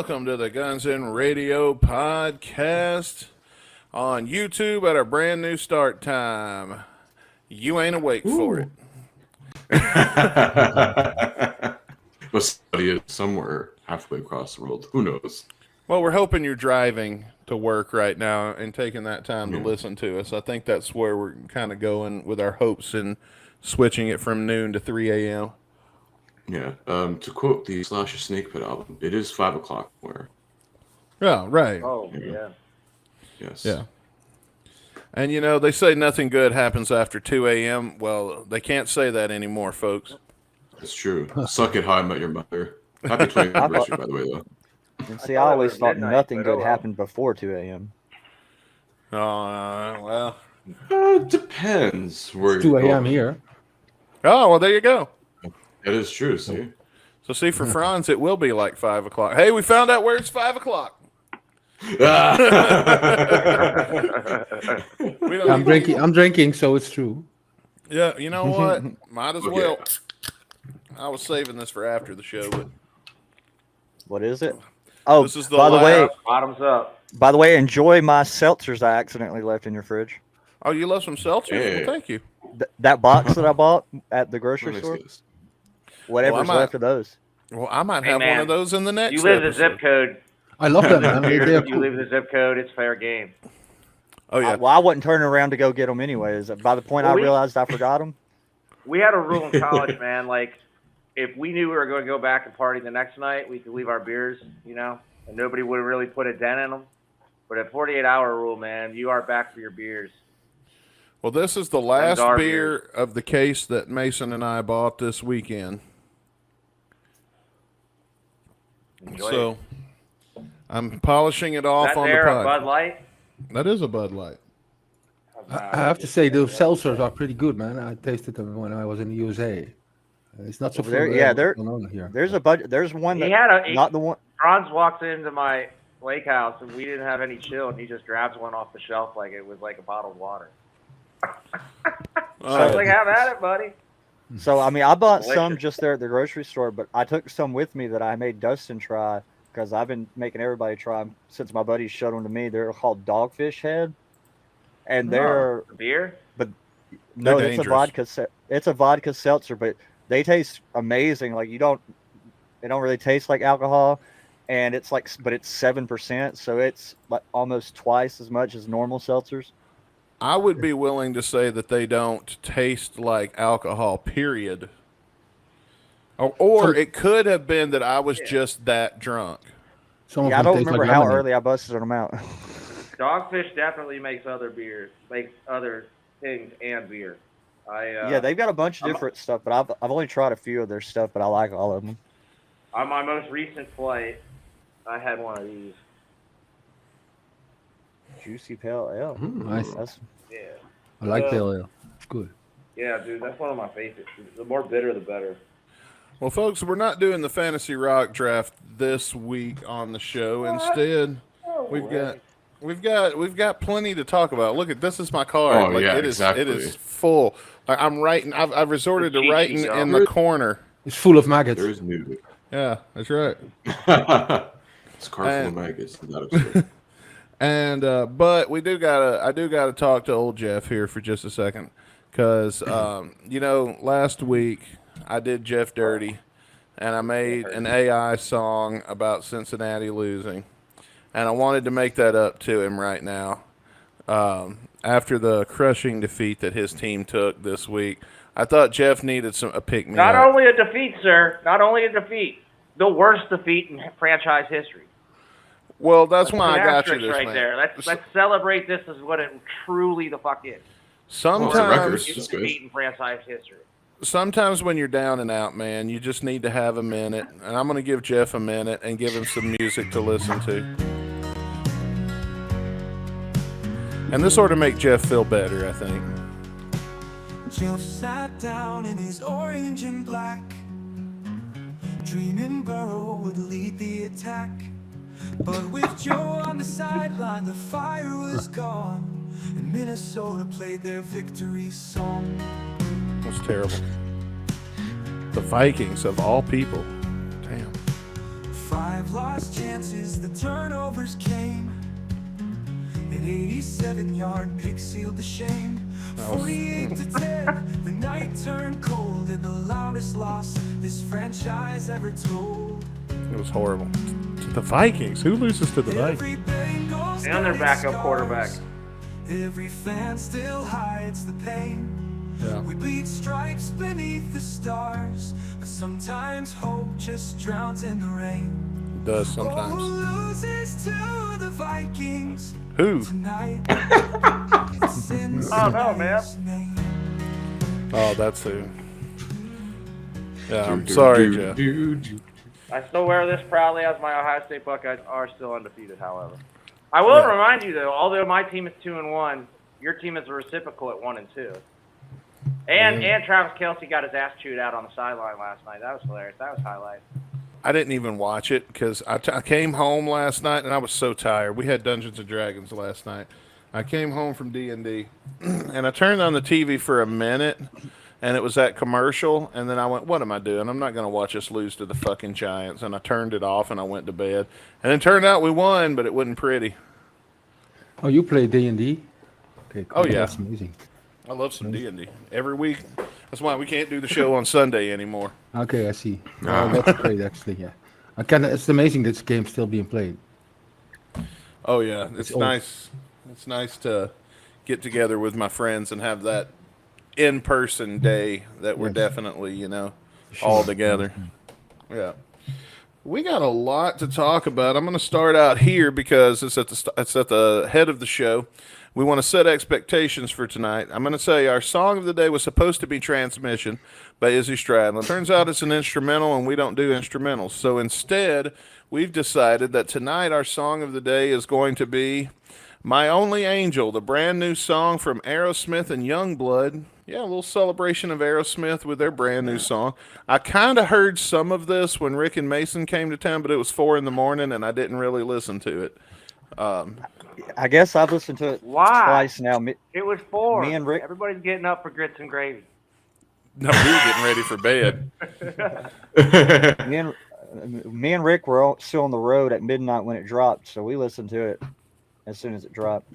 welcome to the Guns and Radio podcast on YouTube at our brand new start time. You ain't awake for it. But somebody is somewhere halfway across the world. Who knows? Well, we're hoping you're driving to work right now and taking that time to listen to us. I think that's where we're kind of going with our hopes and switching it from noon to 3 a.m. Yeah. To quote the Slash Snake Pit album, it is 5 o'clock where. Yeah, right. Oh, yeah. Yes. Yeah. And, you know, they say nothing good happens after 2 a.m. Well, they can't say that anymore, folks. That's true. Suck it, How I Met Your Mother. Happy 20th anniversary, by the way, though. And see, I always thought nothing good happened before 2 a.m. Well. It depends. Where 2 a.m. here. Oh, well, there you go. That is true, see? So, see, for Franz, it will be like 5 o'clock. Hey, we found out where it's 5 o'clock. I'm drinking, so it's true. Yeah, you know what? Might as well. I was saving this for after the show, but What is it? Oh, this is the by the way, Bottoms up. by the way, enjoy my seltzers I accidentally left in your fridge. oh, you love some seltzers? Yeah. Well, thank you. That box that I bought at the grocery What store, is this? whatever's Well, I might- left of those. Well, I might Hey, have one man, of those in the next. You live the episode. zip code. I love them, man. They're You cool. leave the zip code, it's fair game. Oh yeah. Well, I wasn't turning around to go get them anyways. By the point I realized I forgot them. We had a rule in college, man. Like, if we knew we were going to go back and party the next night, we could leave our beers, you know, and nobody would really put a dent in them. But a 48-hour rule, man, you are back for your beers. Well, this is the last our beer of the case that Mason and I bought this weekend. Enjoy So it. I'm polishing it off That on there, the a pipe. Bud Light? That is a Bud Light. I have to say, those seltzers are pretty good, man. I tasted them when I was in the USA. It's not so Over there, yeah, there- on here. There's a budget. There's one He that had a... not the one. Franz walked into my lake house, and we didn't have any chill, and he just grabs one off the shelf like it was like a bottled water. I was like, have at it, buddy. So I mean, I bought some Delicious. just there at the grocery store, but I took some with me that I made Dustin try because I've been making everybody try 'em since my buddies showed them to me. They're called Dogfish Head, and they're Beer? no, They're it's dangerous. a vodka. It's a vodka seltzer, but they taste amazing. Like they don't really taste like alcohol, and it's like, but it's 7%, so it's like almost twice as much as normal seltzers. I would be willing to say that they don't taste like alcohol, period. Or it could have been that I was just that drunk. Some of Yeah, I them don't taste remember like how lemonade. early I busted them out. Dogfish definitely makes other beers, makes other things and beer. Yeah, they've got a bunch of different stuff, but I've only tried a few of their stuff, but I like all of them. On my most recent flight, I had one of these. Juicy Pale Ale. Nice. That's Yeah. I like pale ale. It's good. Yeah, dude, that's one of my favorites. The more bitter, the better. Well, folks, we're not doing the fantasy rock draft this week on the show. Instead, we've got plenty to talk about. Look at this is my card. Oh, yeah, it exactly. is full. I'm writing. I've resorted to writing in the corner. It's full of maggots. There is new. Yeah, that's right. It's car full of maggots. Not absurd. And but I do gotta talk to old Jeff here for just a second, because you know, last week I did Jeff dirty, and I made an AI song about Cincinnati losing, and I wanted to make that up to him right now. After the crushing defeat that his team took this week, I thought Jeff needed a pick me Not up. only a defeat, sir. Not only a defeat. The worst defeat in franchise history. Well, that's why I An got you asterisk this, right man. there. Let's celebrate this as what it truly the fuck is. Sometimes, It's defeat in franchise history. sometimes when you're down and out, man, you just need to have a minute. And I'm going to give Jeff a minute and give him some music to listen to. And this ought to make Jeff feel better, I think. Jeff sat down in his orange and black, dreaming Burrow would lead the attack. But with Joe on the sideline, the fire was gone, and Minnesota played their victory song. That's terrible. The Vikings, of all people. Damn. 5 lost chances, the turnovers came. An 87-yard pick sealed the shame. 48 to 10, the night turned cold, and the loudest loss this franchise ever told. It was horrible. To the Vikings. Who loses to the Vikings? Every Bengals And their backup quarterback. Every fan still hides the pain. Yeah. We bleed stripes beneath the stars, but sometimes hope just drowns in the rain. It does Who sometimes. loses to the Vikings Who? tonight? It's in Oh, no, man. His name. Oh, that's who. Yeah, I'm sorry, Jeff. I still wear this proudly as my Ohio State Buckeyes are still undefeated, however. I will remind you, though, although my team is 2-1, your team is a reciprocal at 1-2. And Travis Kelce got his ass chewed out on the sideline last night. That was hilarious. That was highlight. I didn't even watch it because I came home last night and I was so tired. We had Dungeons and Dragons last night. I came home from D&D and I turned on the TV for a minute and it was that commercial. And then I went, what am I doing? I'm not going to watch us lose to the fucking Giants. And I turned it off and I went to bed. And it turned out we won, but it wasn't pretty. Oh, you play D&D? Okay, cool. Oh, yeah. That's amazing. I love some D&D every week. That's why we can't do the show on Sunday anymore. Okay, I see. Oh, that's great, actually, yeah. It's amazing this game's still being played. Oh yeah, it's old. nice. It's nice to get together with my friends and have that in-person day that we're Yes. definitely, all together. Yeah. We got a lot to talk about. I'm going to start out here because it's at the head of the show. We want to set expectations for tonight. I'm going to say our song of the day was supposed to be Transmission by Izzy Stradlin. Turns out it's an instrumental, and we don't do instrumentals. So instead, we've decided that tonight our song of the day is going to be My Only Angel, the brand new song from Aerosmith and YUNGBLUD. Yeah, a little celebration of Aerosmith with their brand new song. I kind of heard some of this when Rick and Mason came to town, but it was 4 a.m, and I didn't really listen to it. I guess I've listened to it Why? twice now. It was 4. Me and Rick- Everybody's getting up for grits and gravy. No, we were getting ready for bed. Me and Rick were still on the road at midnight when it dropped, so we listened to it as soon as it dropped,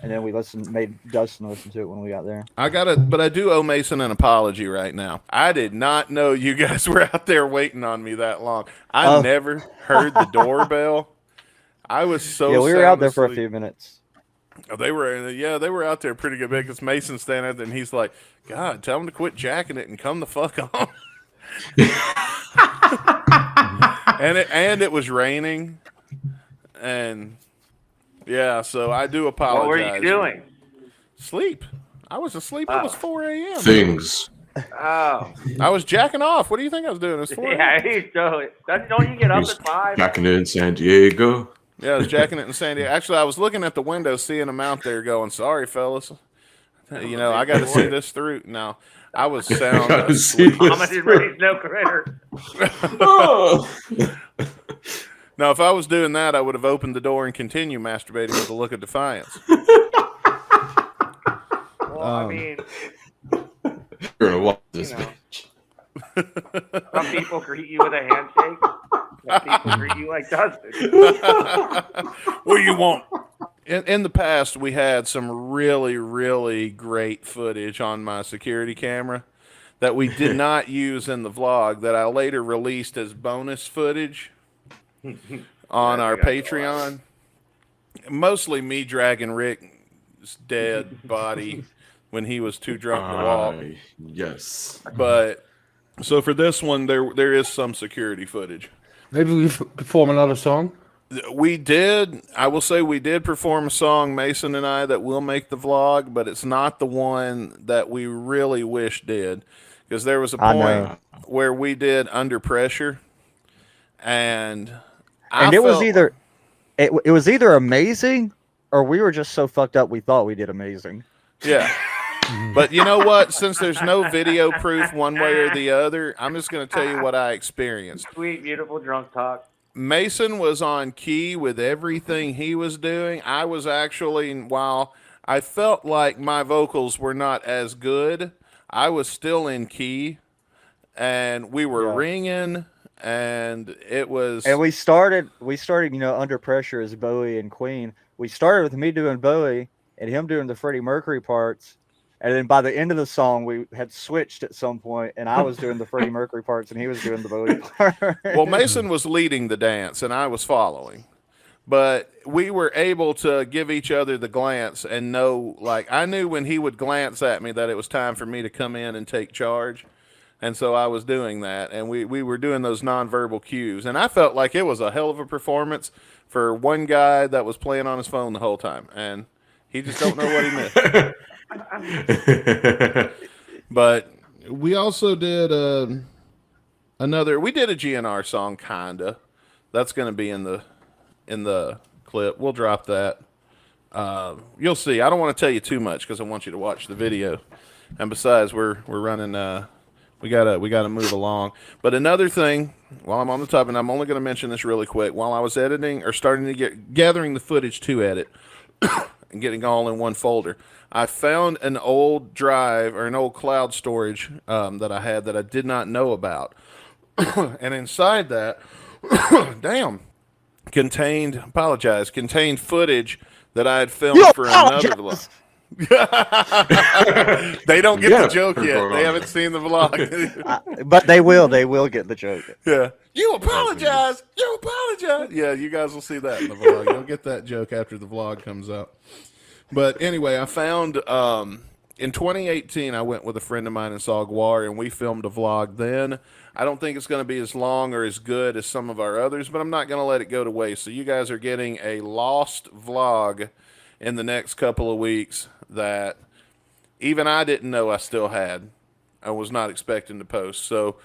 and then we made Dustin listen to it when we got there. But I do owe Mason an apology right now. I did not know you guys were out there waiting on me that long. I never heard the doorbell. I was so Yeah, we were out there for a asleep. few minutes. Oh, they were out there pretty good because Mason's standing there and he's like, God, tell them to quit jacking it and come the fuck on. and it was raining. And yeah, so I do apologize. What were you doing? Sleep. I was asleep. It was 4 a.m. Things. Oh. I was jacking off. What do you think I was doing? It was 4 a.m. Yeah, you don't you get up at 5? Back in San Diego. Yeah, I was jacking it in San Diego. Actually, I was looking at the window, seeing them out there going, sorry, fellas. I got to see this through. No, I was sound Gotta see asleep. this. I'm gonna raise no critter. Oh. Now, if I was doing that, I would have opened the door and continued masturbating with a look of defiance. Well, I mean, You're gonna watch this You know. bitch. some people greet you with a handshake. Some people greet you like Dustin. What do you want? In the past, we had some really, really great footage on my security camera that we did not use in the vlog that I later released as bonus footage on our Patreon. Mostly me dragging Rick's dead body when he was too drunk to walk. Yes. But so for this one, there is some security footage. Maybe we perform another song? We did. I will say we did perform a song, Mason and I, that will make the vlog, but it's not the one that we really wish did. Because there was a point where we did Under Pressure, and it was either amazing or we were just so fucked up we thought we did amazing. Yeah. But you know what? Since there's no video proof one way or the other, I'm just going to tell you what I experienced. Sweet, beautiful drunk talk. Mason was on key with everything he was doing. I was actually, while I felt like my vocals were not as good, I was still in key, and we were ringing, and it was. And we started, under pressure as Bowie and Queen. We started with me doing Bowie and him doing the Freddie Mercury parts. And then by the end of the song, we had switched at some point, and I was doing the Freddie Mercury parts, and he was doing the Bowie part. Well, Mason was leading the dance, and I was following. But we were able to give each other the glance and know, like, I knew when he would glance at me that it was time for me to come in and take charge. And so I was doing that, and we were doing those nonverbal cues. And I felt like it was a hell of a performance for one guy that was playing on his phone the whole time. And he just don't know what he missed. But we also did we did a GNR song, kinda. That's going to be in the clip. We'll drop that. You'll see. I don't want to tell you too much because I want you to watch the video. And besides, we're running. We gotta move along. But another thing, while I'm on the topic, and I'm only going to mention this really quick. While I was editing or starting to gathering the footage to edit and getting all in one folder, I found an old drive or an old cloud storage that I had that I did not know about, and inside that, contained footage that I had filmed for another vlog. They don't get the joke yet. They haven't seen the vlog. But they will. They will get the joke. Yeah. You apologize. You apologize. Yeah, you guys will see that in the vlog. You'll get that joke after the vlog comes out. But anyway, I found in 2018, I went with a friend of mine and saw GWAR, and we filmed a vlog then. I don't think it's going to be as long or as good as some of our others, but I'm not going to let it go to waste. So you guys are getting a lost vlog in the next couple of weeks that even I didn't know I still had. I was not expecting to post. So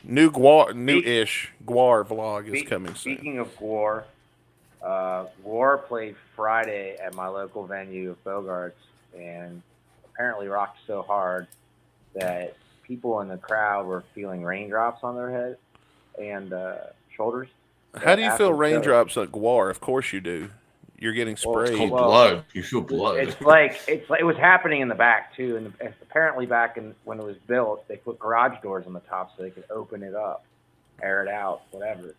new-ish GWAR vlog is coming soon. Speaking of GWAR, GWAR played Friday at my local venue of Bogarts, and apparently rocked so hard that people in the crowd were feeling raindrops on their head and shoulders. How do you feel raindrops at GWAR? Of course you do. You're getting sprayed. It's called blood. You feel blood. It's like it was happening in the back too, and apparently back when it was built, they put garage doors on the top so they could open it up, air it out, whatever.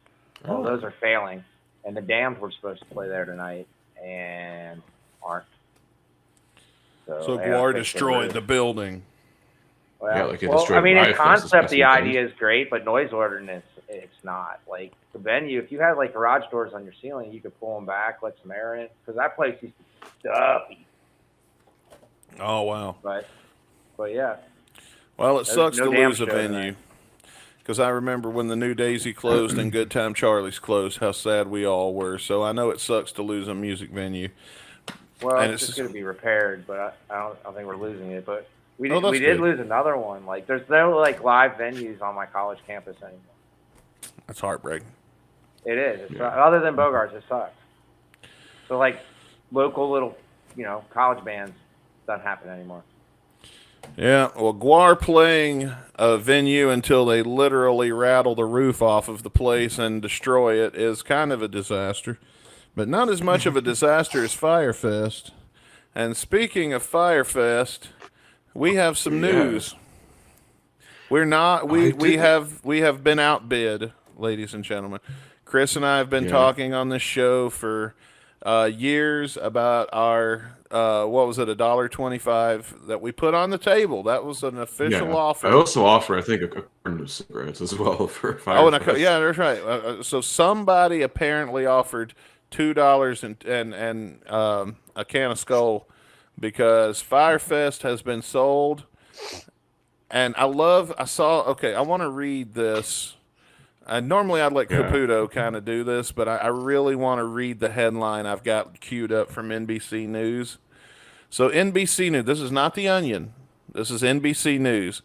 Well, those are failing, and the Damned were supposed to play there tonight and aren't. So GWAR destroyed the building. Well, like it destroyed in life, concept, the that's idea is great, but noise ordinance, it's not. Like the venue, if you had like garage doors on your ceiling, you could pull them back, let some air in, because that place used to be stuffy. Oh wow! But yeah. Well, it sucks to lose a venue, because I remember when the New Daisy closed and Good Time Charlie's closed, how sad we all were. So I know it sucks to lose a music venue. Well, it's just going to be repaired, but I don't think we're losing it. But we did lose another one. Like there's no like live venues on my college campus anymore. That's heartbreaking. It is. Other than Bogarts, it sucks. So like local little, college bands doesn't happen anymore. Yeah, well, GWAR playing a venue until they literally rattle the roof off of the place and destroy it is kind of a disaster. But not as much of a disaster as Firefest. And speaking of Firefest, we have some news. We have been outbid, ladies and gentlemen. Chris and I have been talking on this show for years about our what was it, $1.25 that we put on the table. That was an official offer. I also offer, I think, a carton of cigarettes as well for Firefest. Yeah, that's right. So somebody apparently offered $2 and a can of Skull because Firefest has been sold. And I want to read this. Normally I'd let Caputo kind of do this, but I really want to read the headline I've got queued up from NBC News. So NBC News, this is not The Onion. This is NBC News.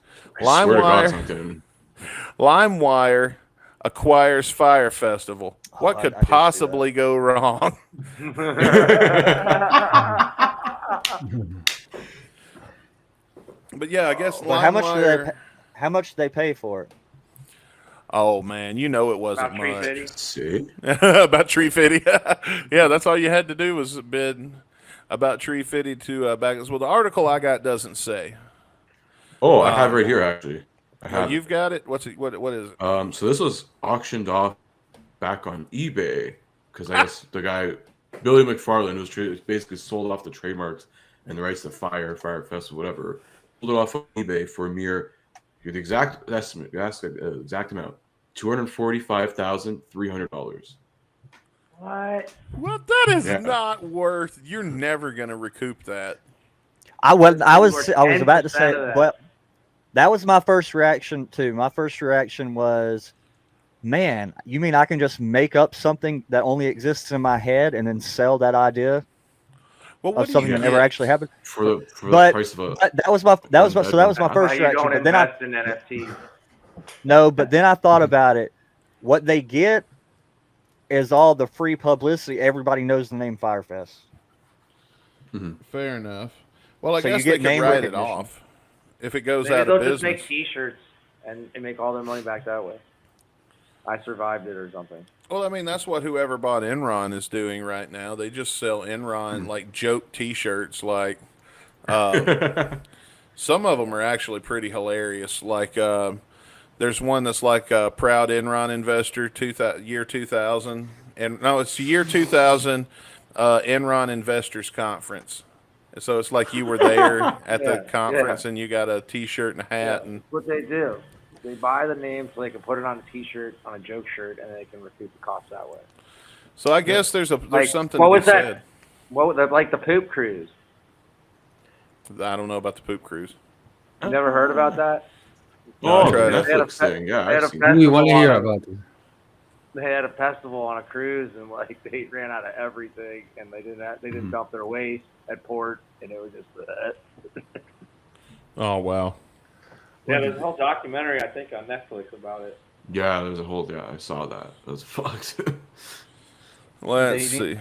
LimeWire acquires Fire Festival. What could possibly go wrong? But yeah, I guess LimeWire. How much do they pay for it? Oh man, it wasn't about much. See? About $350. Yeah, that's all you had to do was bid about $350 to back. Well, the article I got doesn't say. Oh, I have right here actually. I Oh, have. you've got it. What's it? What is it? So this was auctioned off back on eBay because I guess the guy Billy McFarland was basically sold off the trademarks and the rights to Fire Fest, whatever. Sold it off on eBay for a mere the exact estimate, exact amount, $245,300. What? Well, that is Yeah. not worth. You're never gonna recoup that. I was Worth about to 10% say, of that. but that was my first reaction too. My first reaction was, man, you mean I can just make up something that only exists in my head and then sell that idea Well, what of do something you that never get? actually happened? For the But- price of a But that was my so that was my That's why first you reaction. don't But then I invest in NFTs. no, but then I thought about it. What they get is all the free publicity. Everybody knows the name Firefest. Fair enough. Well, I So you guess get they could name write it recognition. off if it goes Maybe out they'll of just business. make T-shirts and make all their money back that way. I survived it or something. Well, I mean, that's what whoever bought Enron is doing right now. They just sell Enron like joke T-shirts. Like some of them are actually pretty hilarious. Like there's one that's like proud Enron investor, year 2000, and no, it's the year 2000 Enron Investors Conference. So it's like you were there at the Yeah, conference and you got a T-shirt and a hat and. That's what they do. They buy the name so they can put it on a T-shirt, on a joke shirt, and they can recoup the cost that way. So I guess there's Like, something what to be was that? said. What was like the poop cruise? I don't know about the poop cruise. You never heard about that? Oh, the tried it. They had a Netflix thing. Yeah, they had I've a seen festival it. We want to hear on- about it. They had a festival on a cruise, and like they ran out of everything, and they didn't dump their waste at port, and it was just. Oh wow. Yeah, there's a whole documentary I think on Netflix about it. Yeah, there's a whole. Yeah, I saw that. That was fucked. Let's see.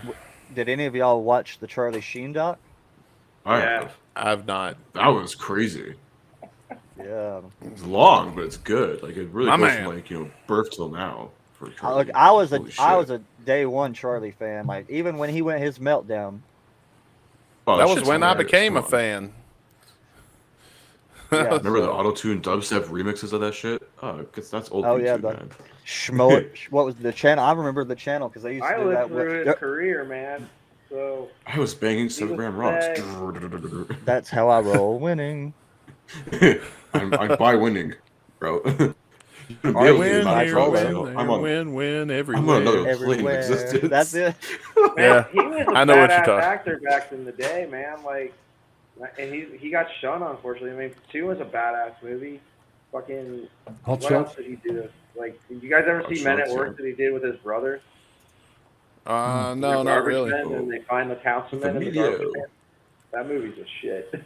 Did any of y'all watch the Charlie Sheen doc? I Yeah. have. I've not. That was crazy. Yeah. It's long, but it's good. Like it really My goes man. from like birth till now. For Look, Charlie. I was Holy a shit. day one Charlie fan. Like even when he went his meltdown. Oh, That was shit's when I hilarious. became a Come on. fan. Yeah, Remember the so- auto-tune dubstep remixes of that shit? Oh, 'cause that's old Oh, YouTube, yeah, the- man. Schmo, what was the channel? I remember the channel because they used to I do lived that. through With, his career, man. So I was banging 7-gram rocks. that's how I roll, winning. I'm by winning, bro. I Win my here, fault, win though. there, I'm on- win I'm on another everywhere. plane of Everywhere. existence. That's it. man, Yeah, he was a I know what you're badass talking- actor back in the day, man. Like, and he got shunned unfortunately. I mean, 2 was a badass movie. Fucking Hot what else shots. did he do? Like, did you guys ever Hot see Men at Shots, Work yeah. that he did with his brother? No, The not garbage really. men, and they find the councilman in the Emilio. garbage man. That movie's a shit.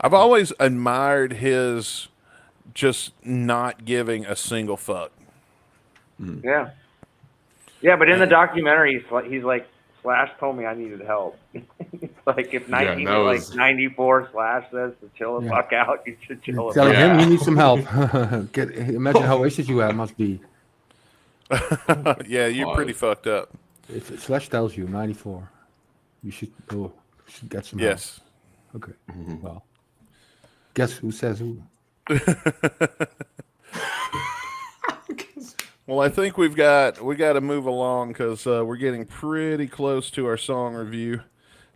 I've always admired his just not giving a single fuck. Yeah. Yeah, but in the documentary, he's like, Slash told me I needed help. Like, if that was- 94 Slash says to chill the Yeah. fuck out, you should chill the Tell fuck him Yeah. he needs some help. Imagine how wasted you must be. Yeah, you're pretty fucked up. If Slash tells you 94, you should go. Should get some help. Yes. Okay. Well, guess who says who? Well, I think we got to move along because we're getting pretty close to our song review.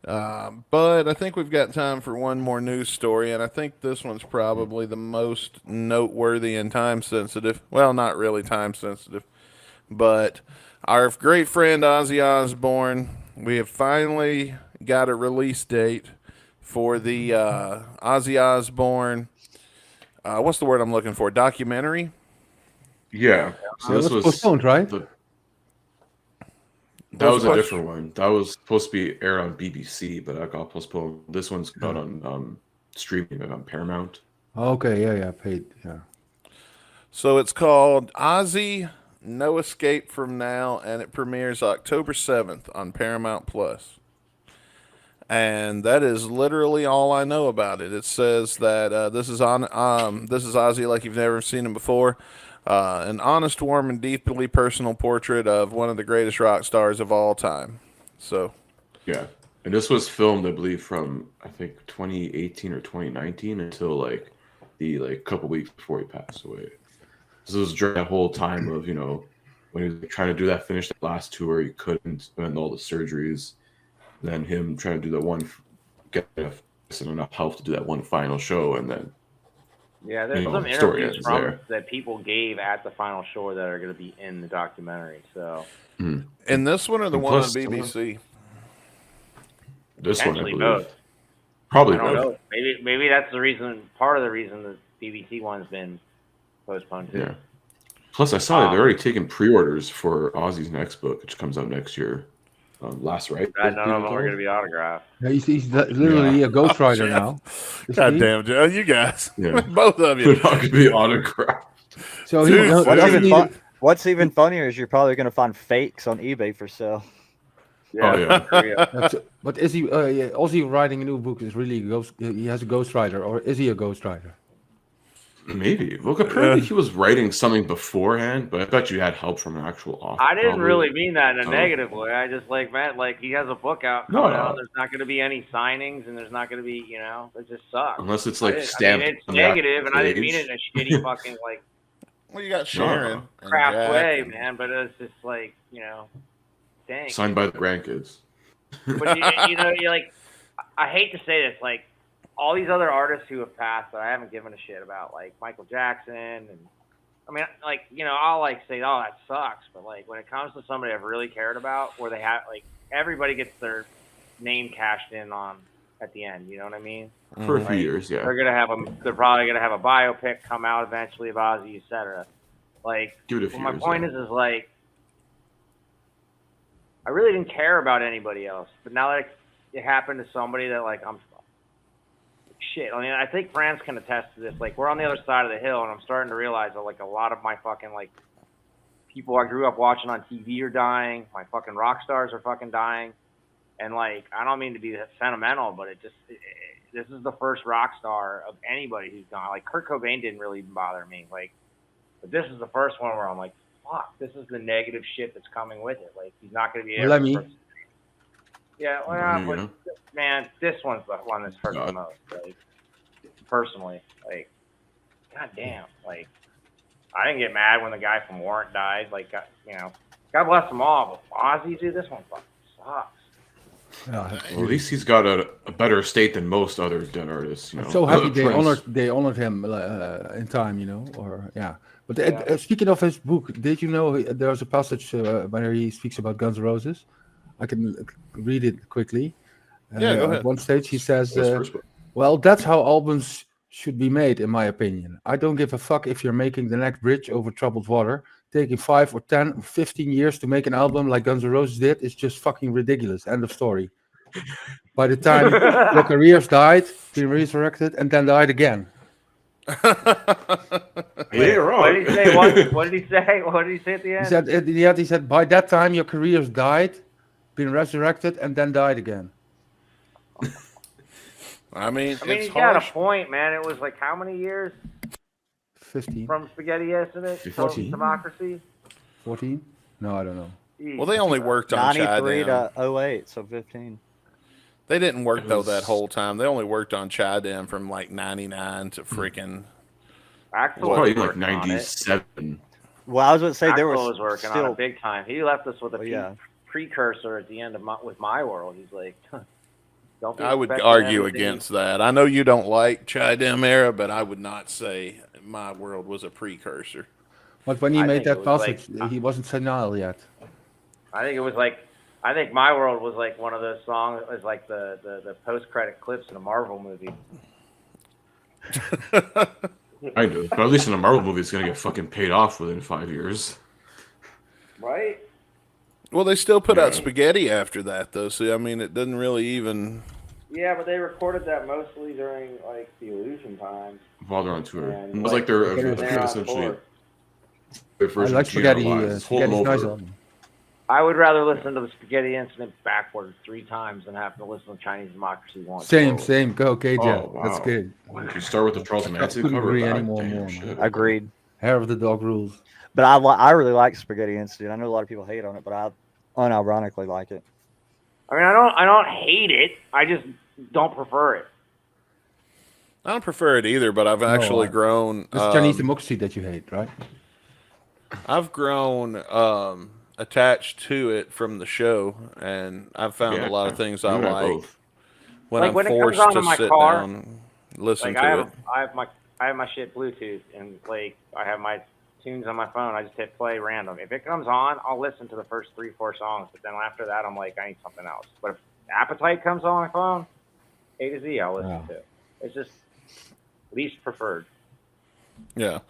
But I think we've got time for one more news story, and I think this one's probably the most noteworthy and time sensitive. Well, not really time sensitive, but our great friend Ozzy Osbourne. We have finally got a release date for the Ozzy Osbourne. What's the word I'm looking for? Documentary. Yeah. So It this was was postponed, right? That was a Post- different one. That was supposed to be aired on BBC, but that got postponed. This one's out on streaming on Paramount. Okay, yeah, paid, yeah. So it's called Ozzy No Escape From Now, and it premieres October 7th on Paramount Plus. And that is literally all I know about it. It says that this is Ozzy like you've never seen him before. An honest, warm, and deeply personal portrait of one of the greatest rock stars of all time. So, Yeah. And this was filmed, I believe, from I think 2018 or 2019 until like the like couple weeks before he passed away. This was during that whole time of, you know, when he was trying to do that, finish that last tour, he couldn't, and all the surgeries. Then him trying to do that one, get enough health to do that one final show, and then Yeah, there's you know, some the story interviews ends from there. that people gave at the final show that are going to be in the documentary. So In this one or the And one plus, on BBC? This one, I potentially believe. both. Probably I don't both. know. Maybe that's the reason. Part of the reason the BBC one's been postponed too. Yeah. Plus, I saw that they're already taking pre-orders for Ozzy's next book, which comes out next year. Last Right. None of them are going to be autographed. Yeah, he's literally a ghostwriter now. Isn't God he? damn, Joe, you guys, Yeah. both of They're you. not going to be autographed. So Dude, no, What's doesn't even, need- what's even funnier is you're probably going to find fakes on eBay for sale. Yeah, Oh, yeah. Korea. But is he? Ozzy writing a new book is really a ghost. He has a ghostwriter, or is he a ghostwriter? Maybe. Look, apparently he was writing something beforehand, but I bet you had help from an actual author. I didn't probably. really mean that in a Oh. negative way. I just like Matt, like he has a book out No, coming no. out. There's not going to be any signings, and there's not going to be, you know, it just sucks. Unless it's I like mean, stamped. it's on the negative, and I didn't page. mean it in a shitty fucking like Well, you got Sharon and crap Jack way, and- man. But it's just like, you know, dang. Signed by the grandkids. But you know, you're like, I hate to say this, like all these other artists who have passed that I haven't given a shit about, like Michael Jackson, and I mean, like, you know, I'll like say, oh, that sucks, but like when it comes to somebody I've really cared about, where they have like everybody gets their name cashed in on at the end, you know what I mean? For a few Like, years, yeah. They're probably gonna have a biopic come out eventually of Ozzy, etc. Like, Give it a few my years, point yeah. is like, I really didn't care about anybody else, but now that it happened to somebody that like I'm shit. I mean, I think France can attest to this. Like, we're on the other side of the hill, and I'm starting to realize that like a lot of my fucking like people I grew up watching on TV are dying. My fucking rock stars are fucking dying, and like I don't mean to be sentimental, but this is the first rock star of anybody who's gone. Like Kurt Cobain didn't really even bother me. Like, but this is the first one where I'm like, fuck, this is the negative shit that's coming with it. Like, he's not going to be able Lemmy. to. Yeah, well, Lemmy, but, yeah. man, this one's the one that's hurt the God. most. Like, personally, like, god damn, like, I didn't get mad when the guy from Warrant died. Like, you know, God bless them all, but Ozzy, dude, this one fucking sucks. Yeah, Well, at least he's got a better estate than most other dead artists. You know? I'm so happy they Prince. honored him in time, you know. Or yeah. But speaking of his book, did you know there's a passage where he speaks about Guns N' Roses? I can read it quickly. Yeah, go ahead. At one stage, he says, His first book. "Well, that's how albums should be made, in my opinion. I don't give a fuck if you're making the next bridge over troubled water. Taking 5 or 10 or 15 years to make an album like Guns N' Roses did is just fucking ridiculous. End of story. By the time your careers died, been resurrected, and then died again." Yeah, wrong. What did he say? What did he say? What did he say at the He end? said, at the end, he said, by that time your careers died, been resurrected, and then died again. I mean, I mean, it's he's got a harsh. point, man. It was like how many years 15, from Spaghetti Incident to 14. Democracy? 14? No, I don't know. Jeez. Well, they only worked on 93 Chai to 08, so 15. They didn't work though that was- whole time. They only worked on Chai Dam from like '99 to freaking. Axel Probably was like working on it. 97. Well, I was going to say there Axl was working on still. it big time. He left us with a Well, yeah. precursor at the end of with My World. He's like, don't. Be I would expecting argue anything. against that. I know you don't like Chai Dam era, but I would not say My World was a precursor. But when he I made think it that was passage, like- he wasn't senile yet. I think it was like, I think My World was like one of those songs. It was like the post credit clips in a Marvel movie. I know, but at least in a Marvel movie, it's gonna get fucking paid off within 5 years. Right. Well, they still put out Spaghetti after that, though. So I mean, it doesn't really even. Yeah, but they recorded that mostly during like the Illusion times. While they're on tour, And, it was like, like their they're on essentially tour. their I version like of GNR Spaghetti. Live. Just hold Spaghetti's them nice over. album. I would rather listen to the Spaghetti Incident backwards 3 times than have to listen to Chinese Democracy once. Same. Go, okay, Oh, Jeff. wow. That's good. If you start with the Charles Manson couldn't cover, agree God any more, damn, man. shit. Agreed. Hair of the Dog rules. But I really like Spaghetti Incident. I know a lot of people hate on it, but I unironically like it. I mean, I don't hate it. I just don't prefer it. I don't prefer it either, but I've actually grown. It's Chinese democracy that you hate, right? I've grown attached to it from the show, and I've found a lot of things I you and I like both. when Like, I'm when it comes forced on to in my sit car, down and listen Like, to it. I have my shit Bluetooth, and like I have my tunes on my phone. I just hit play random. If it comes on, I'll listen to the first 3-4 songs, but then after that, I'm like, I need something else. But if Appetite comes on my phone, A to Z, I'll listen to. It's just least preferred. Yeah.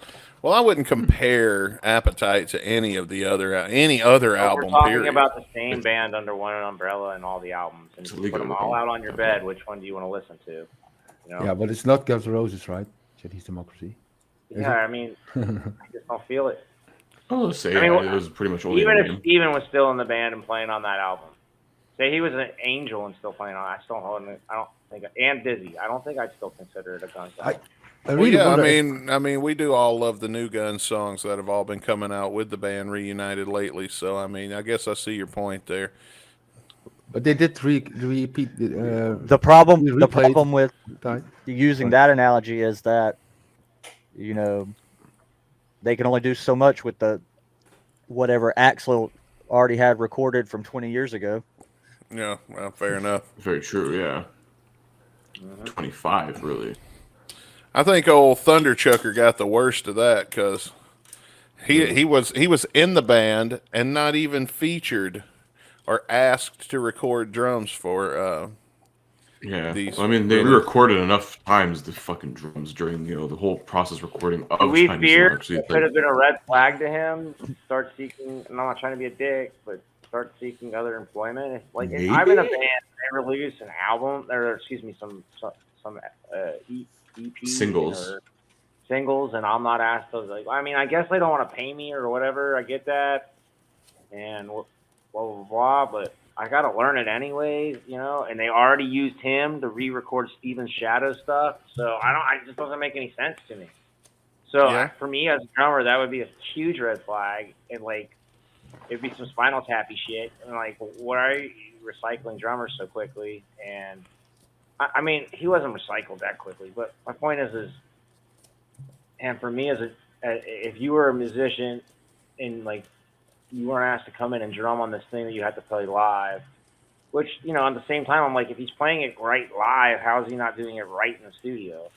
Well, I wouldn't compare Appetite to any other But album. we're talking Period. about the same band under one umbrella and all the albums, and you put them all out on your bed. Which one do you want to listen to? You know? Yeah, but it's not Guns N' Roses, right? Chinese democracy. Yeah, I mean, I just don't feel it. I'll say I mean, it was pretty much only Even him. if Steven was still in the band and playing on that album, say he was an Angel and still playing on, I still hold it. I don't think, and Dizzy, I don't think I'd still consider it a Guns album. I really wonder I mean, we do all love the new Guns songs that have all been coming out with the band reunited lately. So, I mean, I guess I see your point there. but they did repeat The problem replayed with time. using that analogy is that, you know, they can only do so much with the whatever Axl already had recorded from 20 years ago. Yeah, well, fair enough. Very true, yeah. 25, really. I think old Thunderchucker got the worst of that because he was in the band and not even featured or asked to record drums for. Yeah, These I mean, they really- recorded enough times the fucking drums during the whole process recording of Do we Chinese fear Democracy. it could have been a red flag to him? Start seeking, and I'm not trying to be a dick, but start seeking other employment. If, like, if I'm in a band, they release an album, or excuse me, some EP singles, and I'm not asked to, like, I mean, I guess they don't want to pay me or whatever. I get that, and blah blah blah, but I gotta learn it anyways, you know. And they already used him to re-record Steven's Shadow stuff, so it just doesn't make any sense to me. So for me as a drummer, that would be a huge red flag, and like it'd be some Spinal Tappy shit, and like, why are you recycling drummers so quickly? And I mean, he wasn't recycled that quickly, but my point is, and for me if you were a musician and like you weren't asked to come in and drum on this thing that you had to play live, which, you know, at the same time, I'm like, if he's playing it right live, how is he not doing it right in the studio?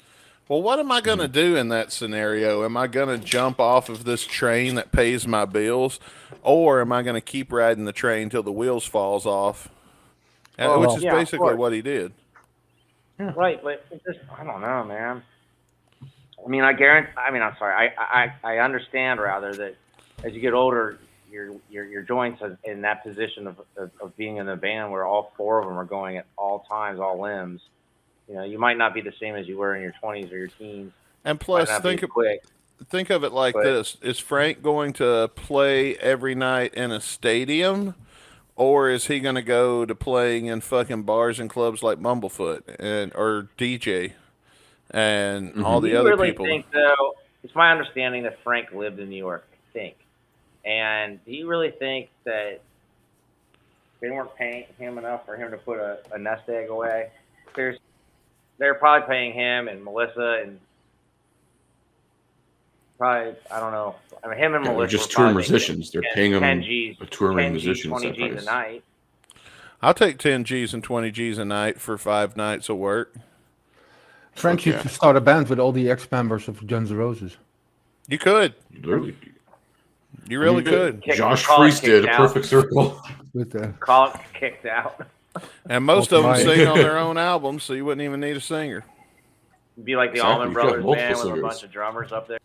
Well, what am I going to do in that scenario? Am I going to jump off of this train that pays my bills, or am I going to keep riding the train till the wheels falls off? Which is basically what he did. Right, but it just, I don't know, man. I mean, I'm sorry. I understand rather that as you get older, your joints are in that position of being in a band where all four of them are going at all times, all limbs. You know, you might not be the same as you were in your 20s or your teens. And plus, think of it like this: is Frank going to play every night in a stadium, or is he going to go to playing in fucking bars and clubs like Mumblefoot or DJ and all the other people? Think, though, it's my understanding that Frank lived in New York, I think. And do you really think that they weren't paying him enough for him to put a nest egg away? They're probably paying him and Melissa and probably, I don't know. I mean, him and Melissa. They're just touring musicians. They're paying them 10 G's, a touring 10 G's, musician 20 G's a night. I'll take 10 G's and 20 G's a night for 5 nights of work. Frank used to start a band with all the ex-members of Guns N' Roses. You could. Literally. You really could. Josh Freese did a perfect circle. Call it kicked out. And most of them sing on their own albums, so you wouldn't even need a singer. It'd be like the Allman Brothers band with a bunch of drummers up there.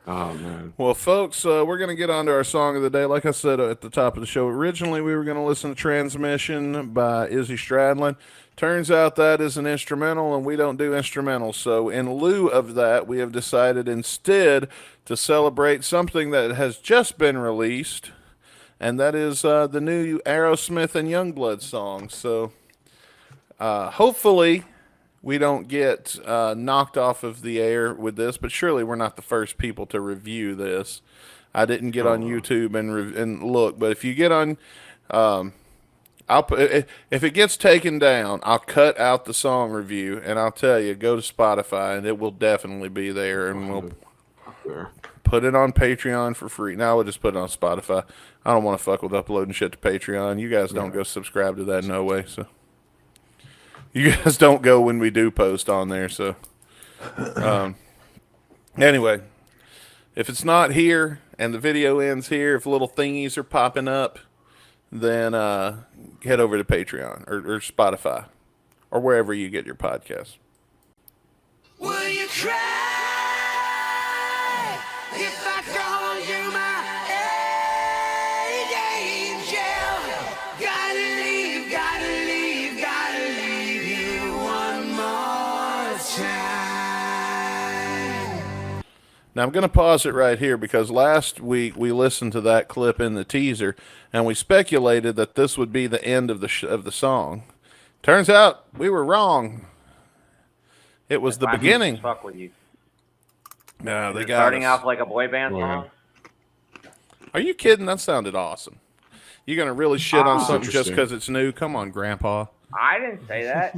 Oh, man. Well, folks, we're going to get on to our song of the day. Like I said at the top of the show, originally we were going to listen to Transmission by Izzy Stradlin. Turns out that is an instrumental, and we don't do instrumentals. So in lieu of that, we have decided instead to celebrate something that has just been released, and that is the new Aerosmith and YUNGBLUD song. So hopefully we don't get knocked off of the air with this, but surely we're not the first people to review this. I didn't get on YouTube and look, but if you get on I'll put if it gets taken down, I'll cut out the song review and I'll tell you, go to Spotify and it will definitely be there, and we'll There. put it on Patreon for free. Now we'll just put it on Spotify. I don't want to fuck with uploading shit to Patreon. You guys don't go subscribe to that, no way. So you guys don't go when we do post on there. So anyway, if it's not here and the video ends here, if little thingies are popping up, then head over to Patreon or Spotify or wherever you get your podcasts. Will you cry if I call you my angel? Gotta leave, gotta leave, gotta leave you one more time. Now I'm going to pause it right here because last week we listened to that clip in the teaser and we speculated that this would be the end of the song. Turns out we were wrong. It was the beginning. Fuck with you. No, they got Starting us. off like a boy band song. Are you kidding? That sounded awesome. You're going to really shit on something just interesting. because it's new? Come on, Grandpa. I didn't say that.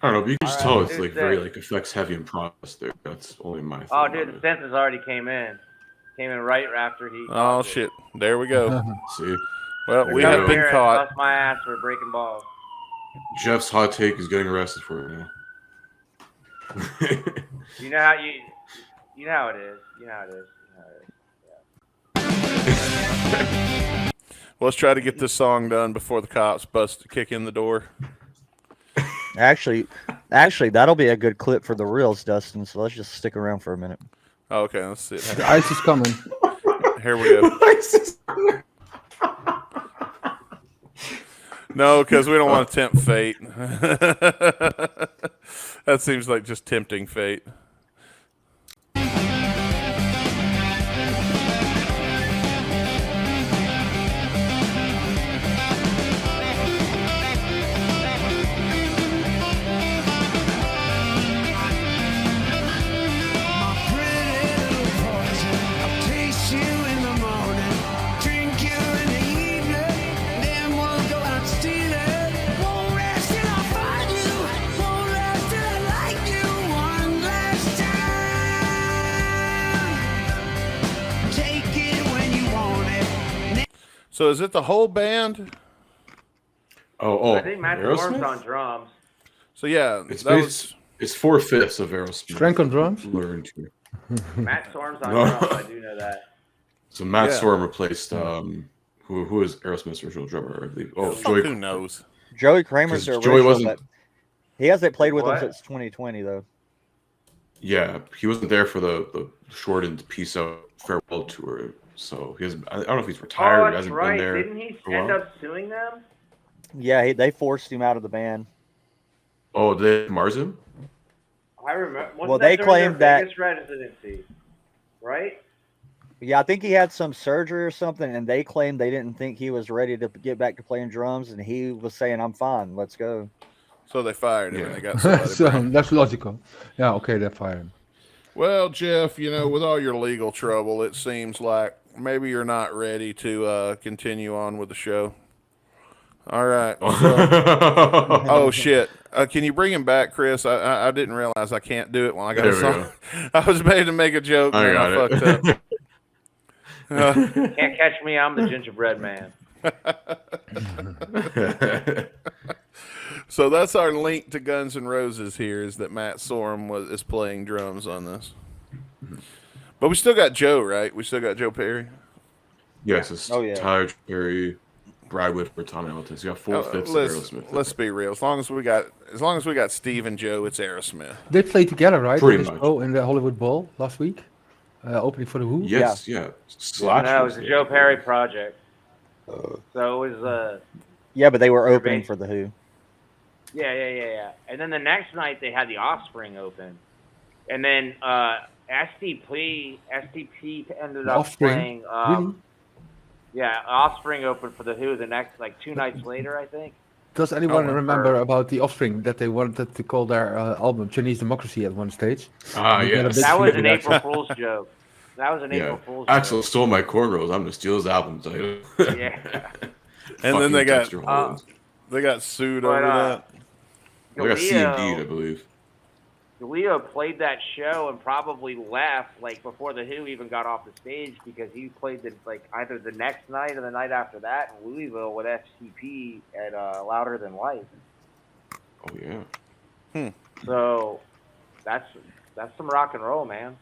I don't know, but you can just Alright, tell it's dude, like very sick. like effects heavy and processed there. That's only my thing. Oh, on dude, the it. synths already came in. Came in right after he. Oh, talked it. shit. There we go. See, Well, we There have you been Here, caught. bust my ass for breaking balls. Jeff's hot take is getting arrested for it now. You know how you know how it is. You know how it is. You know how it is. Well, let's try to get this song done before the cops kick in the door. Actually, that'll be a good clip for the reels, Dustin. So let's just stick around for a minute. Okay, let's see. The ice is coming. Here we go. No, because we don't want to tempt fate. That seems like just tempting fate. My pretty little poison. I'll taste you in the morning, drink you in the evening, then we'll go out stealing. Won't rest till I find you, won't rest till I like you one last time. Take it when you want it. So is it the whole band? Oh, I think Matt Storm's Aerosmith? on drums. So yeah, It's that based, it's 4/5 of Aerosmith. Strength on drums? Learned to. Matt Storm's on No. drums. I do know that. So Matt Yeah. Storm replaced who is Aerosmith's original drummer, I believe. Oh, fuck, Joey. who knows? Joey Kramer's the 'Cause Joey original, wasn't- but he hasn't played with What? them since 2020 though. Yeah, he wasn't there for the shortened Peace Out farewell tour. So he hasn't. I don't know if he's retired. Oh, or that's hasn't right. been there. Didn't he for a end while. up suing them? Yeah, they forced him out of the band. Oh, did they Mars him? I remember. Wasn't Well, that they during claimed their that- biggest residency, right? Yeah, I think he had some surgery or something, and they claimed they didn't think he was ready to get back to playing drums, and he was saying, "I'm fine, let's go." So they fired him and Yeah. they got somebody. So brand- that's logical. Yeah, okay, they're fired. Well, Jeff, you know, with all your legal trouble, it seems like maybe you're not ready to continue on with the show. All right. So, oh shit! Can you bring him back, Chris? I didn't realize I can't do it when I got There a we song. I was made to make a joke I and I got fucked it. up. Can't catch me. I'm the gingerbread man. So that's our link to Guns N' Roses here, is that Matt Sorum is playing drums on this. But we still got Joe, right? We still got Joe Perry. Yes, it's Oh, yeah. Tyler Perry, Brad Whitford, Tom Hamilton. So you got 4/5 of Aerosmith. Let's be real. As long as we got Steve and Joe, it's Aerosmith. They played together, right? Pretty They much. show in the Hollywood Bowl last week, opening for the Who. Yes, yeah. Slash No, it was a there. Joe Perry project. So it was Yeah, but they were They're opening based- for the Who. yeah. And then the next night they had the Offspring open, and then STP ended up Offspring? playing. Really? Yeah, Offspring opened for the Who the next 2 nights later, I think. Does anyone Oh, remember about the Offspring that they wanted to call their album Chinese Democracy at one stage? Ah, We got a yes. bit That was flippy an that April Fool's joke. That was an Yeah. April Fool's Axel joke. stole my cornrows. I'm gonna steal his album title. Yeah. And then they got Dexter Holland. they got sued But, over that. They got C indeed, I believe. Leo played that show and probably left like before the Who even got off the stage because he played either the next night or the night after that in Louisville with STP at Louder Than Life. Oh yeah. So that's some rock and roll, man.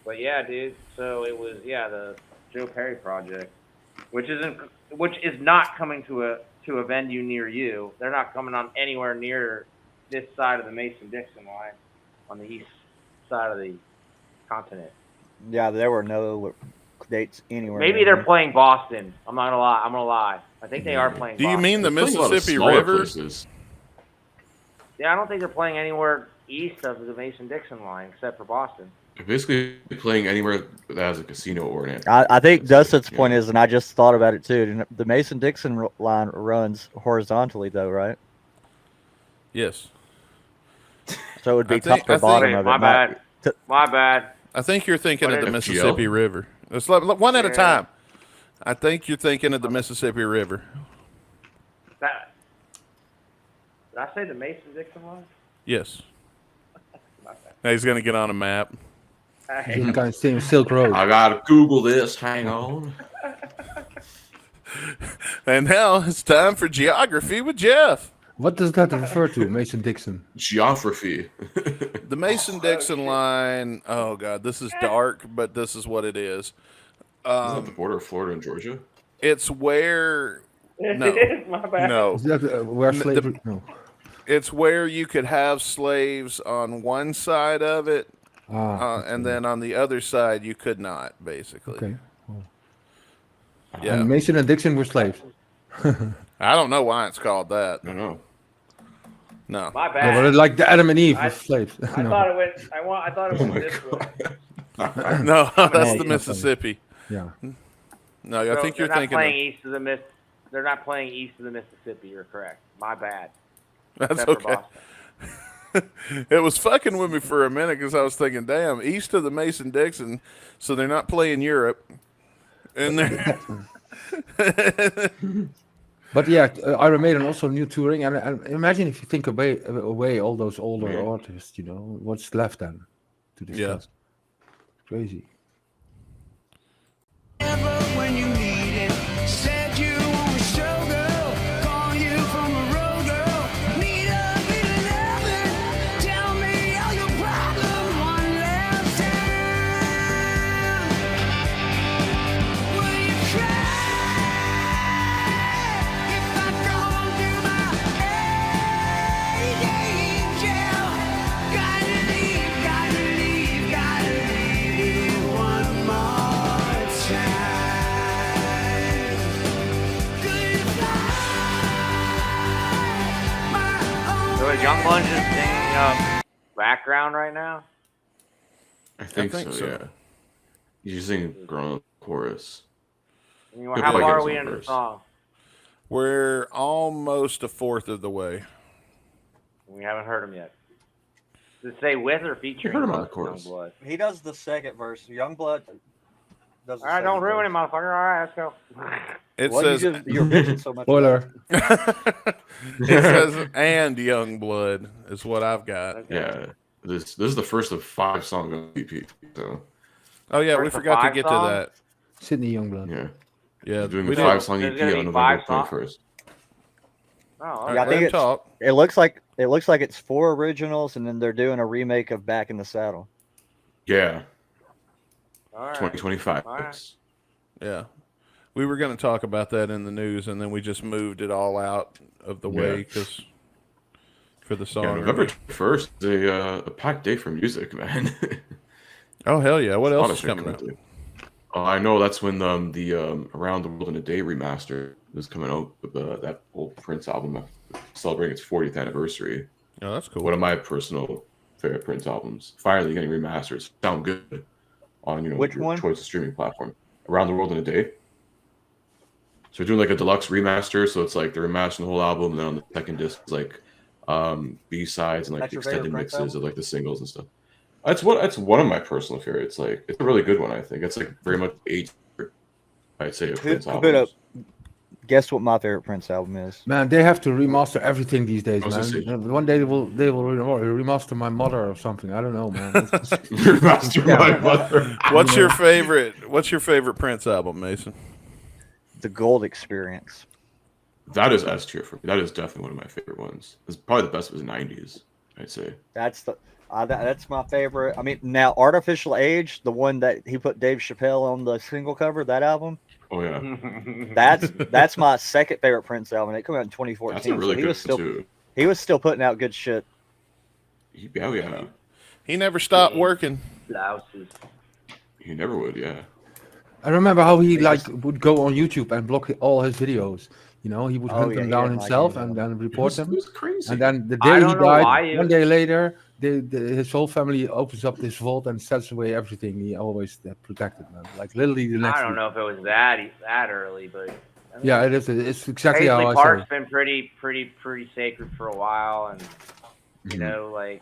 But yeah, dude. So it was the Joe Perry project, which is not coming to a venue near you. They're not coming on anywhere near this side of the Mason-Dixon line on the east side of the continent. Yeah, there were no dates anywhere. Maybe they're playing Boston. I'm not gonna lie. I'm gonna lie. I think they are playing. Do you Boston. mean the They're playing a lot of Mississippi smaller River? places. Yeah, I don't think they're playing anywhere east of the Mason-Dixon line except for Boston. They're basically playing anywhere that has a casino or an I think Dustin's Yeah. point is, and I just thought about it too. The Mason-Dixon line runs horizontally, though, right? Yes. So it would be I think- top to bottom of it. My bad. My bad. I think you're thinking of the FGL? Mississippi River. Let's one at a Yeah. time. I think you're thinking of the Mississippi River. Did I say the Mason-Dixon line? Yes. My bad. Now he's going to get on a map. Some kind of same Silk Road. I gotta Google this. Hang on. And now it's time for Geography with Jeff. What does that refer to, Mason-Dixon? Geography. The Mason-Dixon line, oh, God, this is dark, but this is what it is. Isn't that the border of Florida and Georgia? It's where... No. My bad. No. Is that where The- slavery? No. It's where you could have slaves on one side of it, and then on the other side you could not, basically. Okay. Yeah. And Mason and Dixon were slaves. I don't know why it's called that. I don't know. No. My No, bad. but like the Adam and Eve I- were slaves. I No. thought it went. I thought it Oh went my this way. god. No, that's it's the not Mississippi. Yeah. No, I So think you're they're not thinking playing of, east of the They're not playing east of the Mississippi. You're correct. My bad. that's Except for okay. Boston. It was fucking with me for a minute because I was thinking, damn, east of the Mason-Dixon, so they're not playing Europe. And they're... But yeah, Iron Maiden also new touring, and imagine if you think away all those older Yeah. artists, what's left then to discuss? Crazy. When you need it, said you want a show, girl. Call you from a road, girl. Meet up in 11. Tell me all your problems one last time. Will you cry if I come to my angel? Gotta leave, gotta leave, gotta leave you one more time. So is YUNGBLUD just singing background right now? I think think so, so. yeah. He's using grown chorus. I mean, Could how play far are his we own into the verse. song? We're almost a fourth of the way. We haven't heard him yet. Does it say with or featuring heard him on the chorus. YUNGBLUD? He does the second verse. YUNGBLUD does. All right, don't ruin it, motherfucker. All right, let's go. It Well, says you're bitching so much. Spoiler. it says and YUNGBLUD is what I've got. Okay. Yeah. This is the first of 5 songs on the EP. So Oh yeah, we First of forgot to 5 get songs? to that. Sydney Youngblood. yeah. Yeah, Doing we the did. 5-song There's EP gonna on be 5 November songs? 21st. Oh, All okay. Yeah, I right, think let him it's- talk. It looks like it's 4 originals, and then they're doing a remake of Back in the Saddle. Yeah. All right. 2025. All right. Yeah. We were going to talk about that in the news, and then we just moved it all out of the way because for the song. Yeah, November 1st is a packed day for music, man. Oh hell yeah! What A lot else of is shit coming out? through. I know that's when the Around the World in a Day remaster is coming out with that old Prince album celebrating its 40th anniversary. Oh, that's cool. One of my personal favorite Prince albums. Finally getting remastered. Sound good on Which your one? choice of streaming platform. Around the World in a Day. So we're doing like a deluxe remaster, so it's like they're remastering the whole album, and then on the second disc is like B-sides and like That's the your favorite extended Prince mixes album? of like the singles and stuff. That's one of my personal favorites. Like it's a really good one, I think. It's like very much I'd say, of Prince Caputo, albums. Guess what my favorite Prince album is? Man, they have to remaster everything these days, I was gonna man. say- One day they will remaster My Mother or something. I don't know, man. Your mastermind mother. What's your favorite Prince album, Mason? The Gold Experience. That is S tier for me. That is definitely one of my favorite ones. It's probably the best of his '90s, I'd say. That's my favorite. I mean, now Artificial Age, the one that he put Dave Chappelle on the single cover, that album. Oh yeah, That's my second favorite Prince album. It came out in 2014. that's a really so good one too. he was still putting out good shit. Oh yeah, He never stopped working. Blouses. he never would. Yeah, I remember how he like would go on YouTube and block all his videos. You know, he would Oh, hunt yeah, them he down didn't like himself any of and them. then it report was, them. it was crazy. And then the I day he don't know why died, you- one day later, his whole family opens up this vault and sets away everything he always protected, man. Like literally the next I don't week. know if it was that early, but I mean, Yeah, it is. It's exactly how Paisley I Park's say. been pretty sacred for a while, and you Mhm. know, like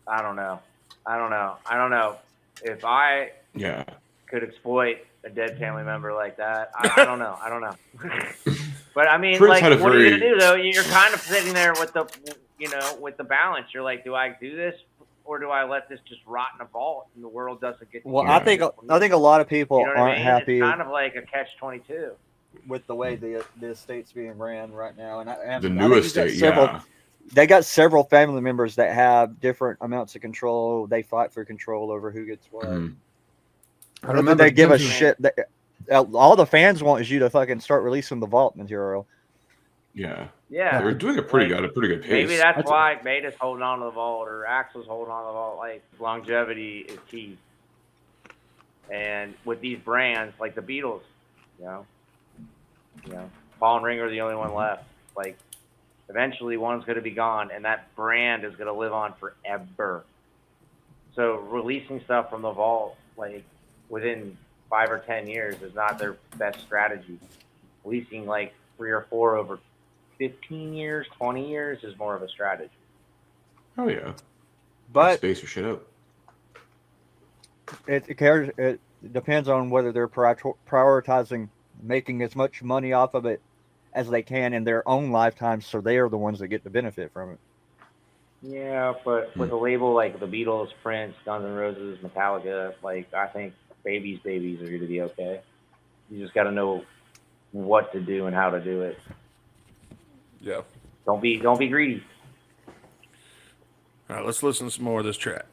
I don't know if I Yeah, could exploit a dead family member like that. I don't know. But I mean, Prince like, had a what are you very- gonna do though? You're kind of sitting there with the balance. You're like, do I do this or do I let this just rot in a vault and the world doesn't get? To Well, hear I it? think a lot of people You know what aren't I mean? happy It's kind of like a catch-22. with the way the estate's being ran right now, and I the think new he's estate. got several- Yeah, They got several family members that have different amounts of control. They fight for control over who gets what. Mhm. I remember They give a Guns N' shit. All the fans want is you to fucking start releasing the vault material. yeah. Yeah. They're doing a pretty good pace. Maybe that's why Beta's holding on to the vault or Axel's holding on to the vault. Like, longevity is key. And with these brands, like the Beatles, you know, Paul and Ringo are the only one left. Like, eventually one's going to be gone, and that brand is going to live on forever. So releasing stuff from the vault, like, within 5 or 10 years is not their best strategy. Releasing, like, 3 or 4 over 15 years, 20 years is more of a strategy. Oh yeah, But space your shit up. it depends on whether they're prioritizing making as much money off of it as they can in their own lifetime, so they are the ones that get the benefit from it. Yeah, but with a label like the Beatles, Prince, Guns N' Roses, Metallica, like, I think babies are going to be okay. You just got to know what to do and how to do it. Yeah. Don't be greedy. All right, let's listen to some more of this track.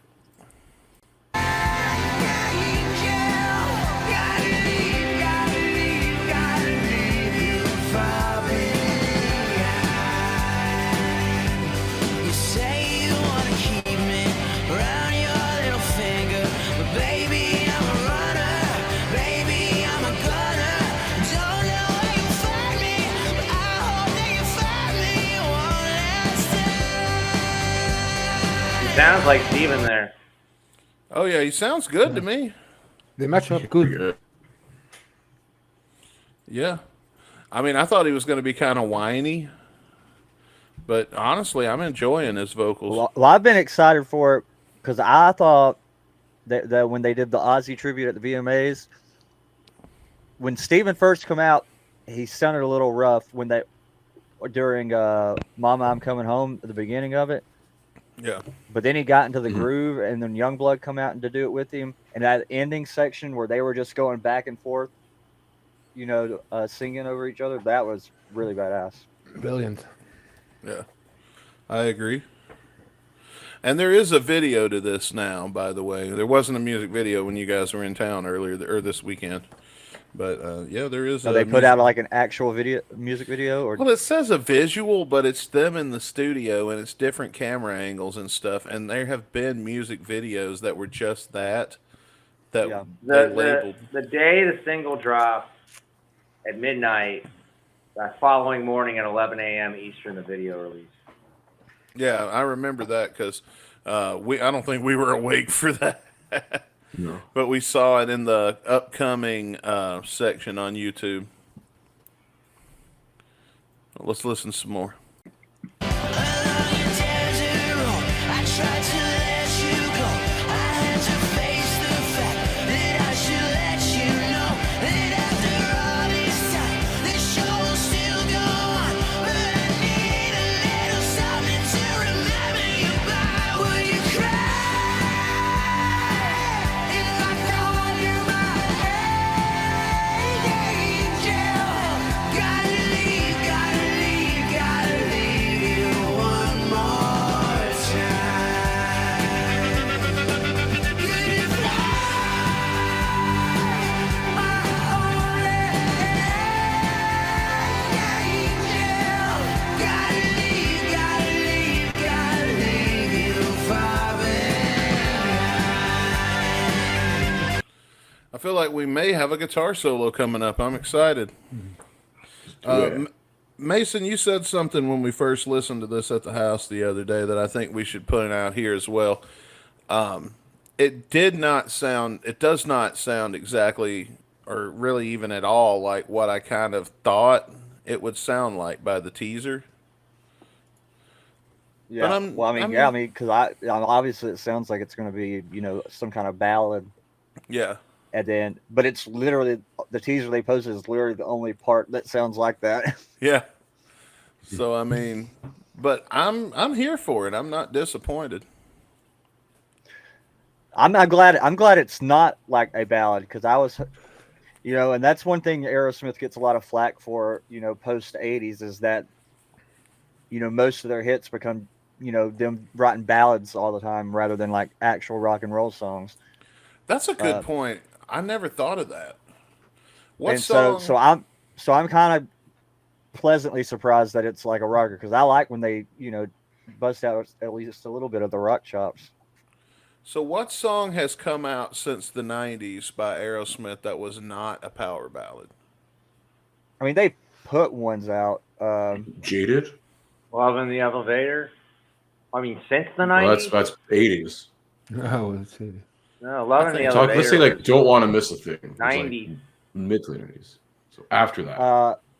You say you wanna keep me around your little finger, but baby, I'm a runner, baby, I'm a gunner. Don't know where you find me, but I hope that you find me one last time. Sounds like Steven there. Oh yeah, he sounds good to me. They match up Pretty good. good. Yeah. I mean, I thought he was going to be kind of whiny, but honestly, I'm enjoying his vocals. Well, I've been excited for it because I thought that when they did the Ozzy tribute at the VMAs, when Steven first come out, he sounded a little rough during Mama I'm Coming Home at the beginning of it. Yeah. But then he got into the groove, and then YUNGBLUD come out and to do it with him. And that ending section where they were just going back and forth, singing over each other, that was really badass. Brilliant. Yeah. I agree. And there is a video to this now, by the way. There wasn't a music video when you guys were in town earlier or this weekend. But yeah, there is. So they put out like an actual music video, or Well, it says a visual, but it's them in the studio and it's different camera angles and stuff. And there have been music videos that were just that Yeah. they labeled. The day the single dropped at midnight, that following morning at 11 a.m. Eastern, the video release. Yeah, I remember that because I don't think we were awake for that. No. But we saw it in the upcoming section on YouTube. Let's listen some more. feel like we may have a guitar solo coming up. I'm excited. Mason, you said something when we first listened to this at the house the other day that I think we should put out here as well. It does not sound exactly or really even at all like what I kind of thought it would sound like by the teaser. Yeah. Because obviously it sounds like it's going to be, some kind of ballad. Yeah. And then, but it's literally the teaser they posted is literally the only part that sounds like that. Yeah. So but I'm here for it. I'm not disappointed. I'm glad it's not like a ballad because I was, and that's one thing Aerosmith gets a lot of flack for, post 80s is that, most of their hits become, them writing ballads all the time rather than like actual rock and roll songs. That's a good point. I never thought of that. So I'm kind of pleasantly surprised that it's like a rocker because I like when they, bust out at least a little bit of the rock chops. So what song has come out since the 90s by Aerosmith that was not a power ballad? I mean, they put ones out. Jaded? Love in the Elevator. I mean, since the 90s? Well, that's 80s. Oh, let's see. No, Love in the Elevator. Let's say like Don't Want to Miss a Thing. 90s. Like mid to 90s. So after that.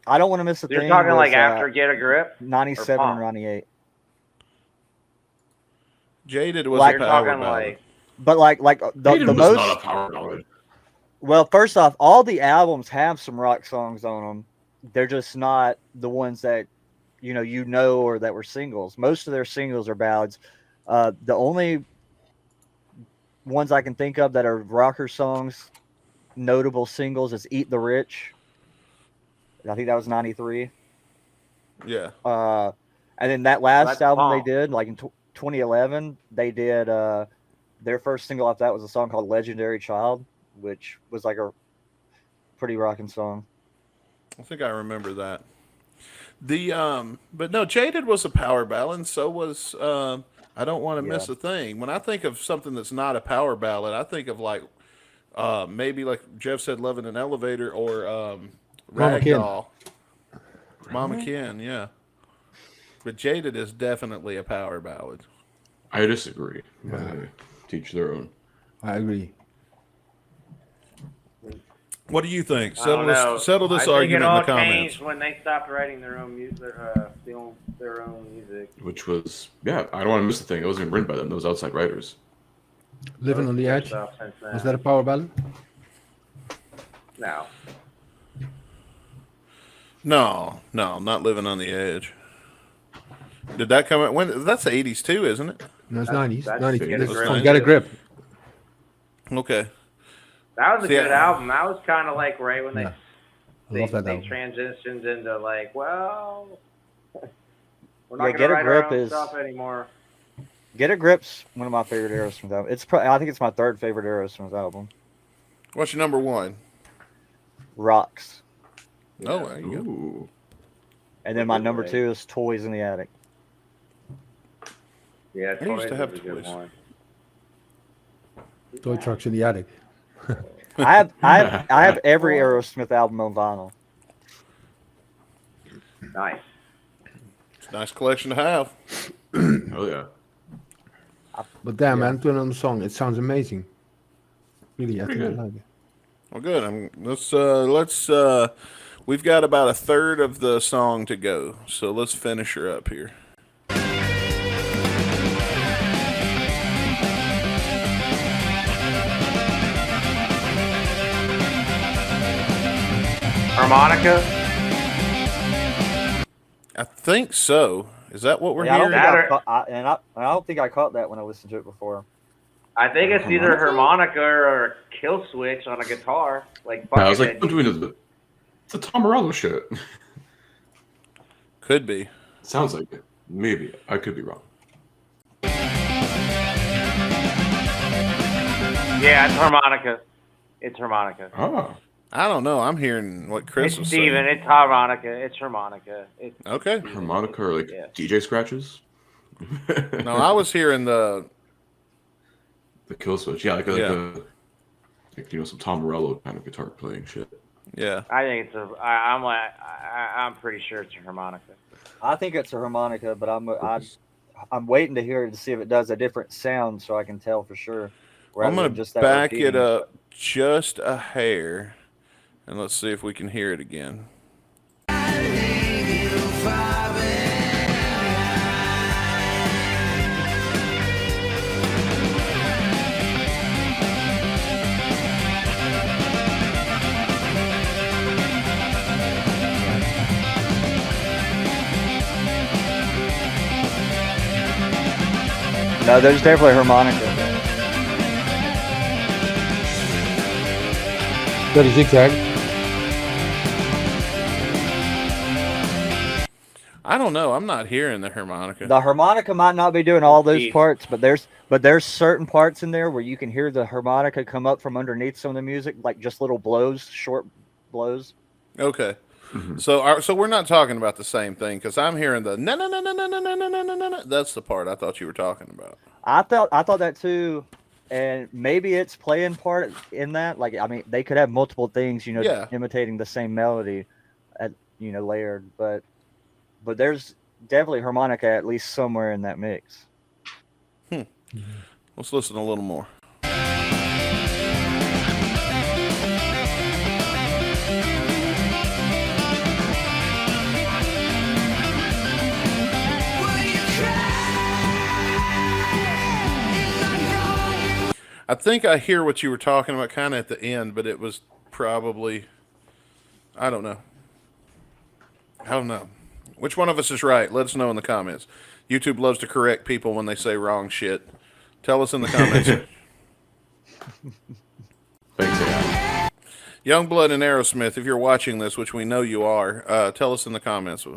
I Don't Want to Miss a Thing. You're talking like after Get a Grip? 97 or 98. Jaded was like, a power ballad. But like the most. Not a power ballad. Well, first off, all the albums have some rock songs on them. They're just not the ones that or that were singles. Most of their singles are ballads. The only ones I can think of that are rocker songs, notable singles, is "Eat the Rich." I think that was 93. Yeah. And then that last album Paul. they did, like in 2011, they did their first single off that was a song called "Legendary Child," which was like a pretty rocking song. I think I remember that. But no, Jaded was a power ballad, and so was I Don't Want to Miss a Thing. When I think of something that's not a power ballad, I think of like maybe like Jeff said, Love in an Elevator or Ragdoll. Mama Ken, yeah. But Jaded is definitely a power ballad. I disagree. Teach their own. I agree. What do you think? I don't know. Settle this I argument in think the it all comments. changed when they stopped writing their own music, their own music. Which was, I Don't Want to Miss a Thing. It wasn't even written by them. Those outside writers. Living on the Edge. Stuff since then. Was that a power ballad? No. No, not Living on the Edge. Did that come out when? That's the 80s too, isn't it? No, it's That's- 90s. that's 90s. Get a Grip. Get a Grip. Okay. That was a See, good album. That was kind of like right when Yeah. I love that they album. transitioned into like, well, we're not Yeah, going Get to a write Grip our own is- stuff anymore. Get a Grip's one of my favorite Aerosmith albums. I think it's my third favorite Aerosmith album. What's your number one? Rocks. Oh, there you go. Ooh. And then my number Right. 2 is Toys in the Attic. Yeah, I used to Toys have was a good Toys. one. Toy Trucks in the Attic. I have every Aerosmith album on vinyl. Nice. It's a nice collection to have. Oh, yeah. But damn, man, to another song. It sounds amazing. Really, I think I good. like it. Well, good. Let's we've got about a third of the song to go, so let's finish her up here. Harmonica? I think so. Is that what we're Yeah, I don't hearing? think I don't think I caught that when I listened to it before. I think it's either harmonica or a kill switch on a guitar. Like, I was Buckethead. like, I'm doing it's a Tom Morello shit. Could be. Sounds like it. Maybe. I could be wrong. Yeah, it's harmonica. It's harmonica. Ah. I don't know. I'm hearing what Chris It's was Steven. saying. It's harmonica. It's harmonica. It's Okay. Harmonica or like Yeah. DJ scratches? No, I was hearing the The kill switch. Yeah, like Yeah. the like some Tom Morello kind of guitar playing shit. Yeah. I think it's I'm pretty sure it's a harmonica. I think it's a harmonica, but I'm waiting to hear it to see if it does a different sound so I can tell for sure. I'm Rather going than to just that back it repeating. up just a hair, and let's see if we can hear it again. No, there's definitely a harmonica. That is zigzag. I don't know. I'm not hearing the harmonica. The harmonica might not be doing all those Jeez. parts, but there's certain parts in there where you can hear the harmonica come up from underneath some of the music, like just little blows, short blows. Okay. So we're not talking about the same thing, because I'm hearing the no no no no no no no no no no no. That's the part I thought you were talking about. I thought that too, and maybe it's playing part in that. Like, I mean, they could have multiple things, Yeah. imitating the same melody, layered. But there's definitely harmonica at least somewhere in that mix. Let's listen a little more. I think I hear what you were talking about kind of at the end, but it was probably, I don't know. Which one of us is right? Let us know in the comments. YouTube loves to correct people when they say wrong shit. Tell us in the comments. Thanks, AI. Youngblood and Aerosmith, if you're watching this, which we know you are, tell us in the comments.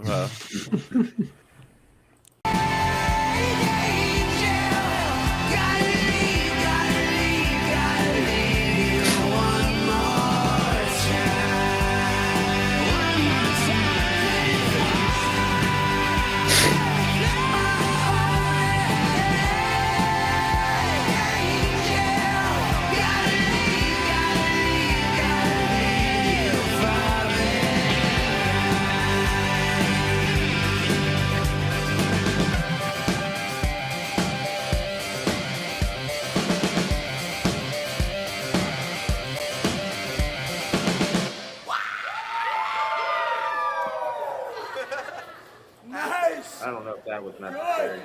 I don't know if that was necessary.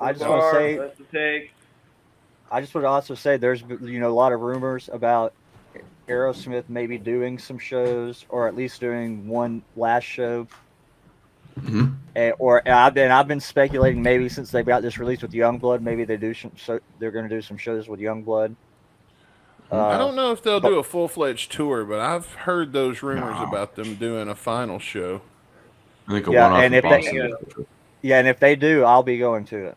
I just want to say, That's the take. I just would also say there's a lot of rumors about Aerosmith maybe doing some shows, or at least doing one last show. I've been speculating maybe since they've got this release with YUNGBLUD, maybe they're going to do some shows with YUNGBLUD. I don't know if they'll do a full-fledged tour, but I've heard those rumors about them doing a final show. I think a Yeah, one-off and in if they- Boston. and if they do, I'll be going to it.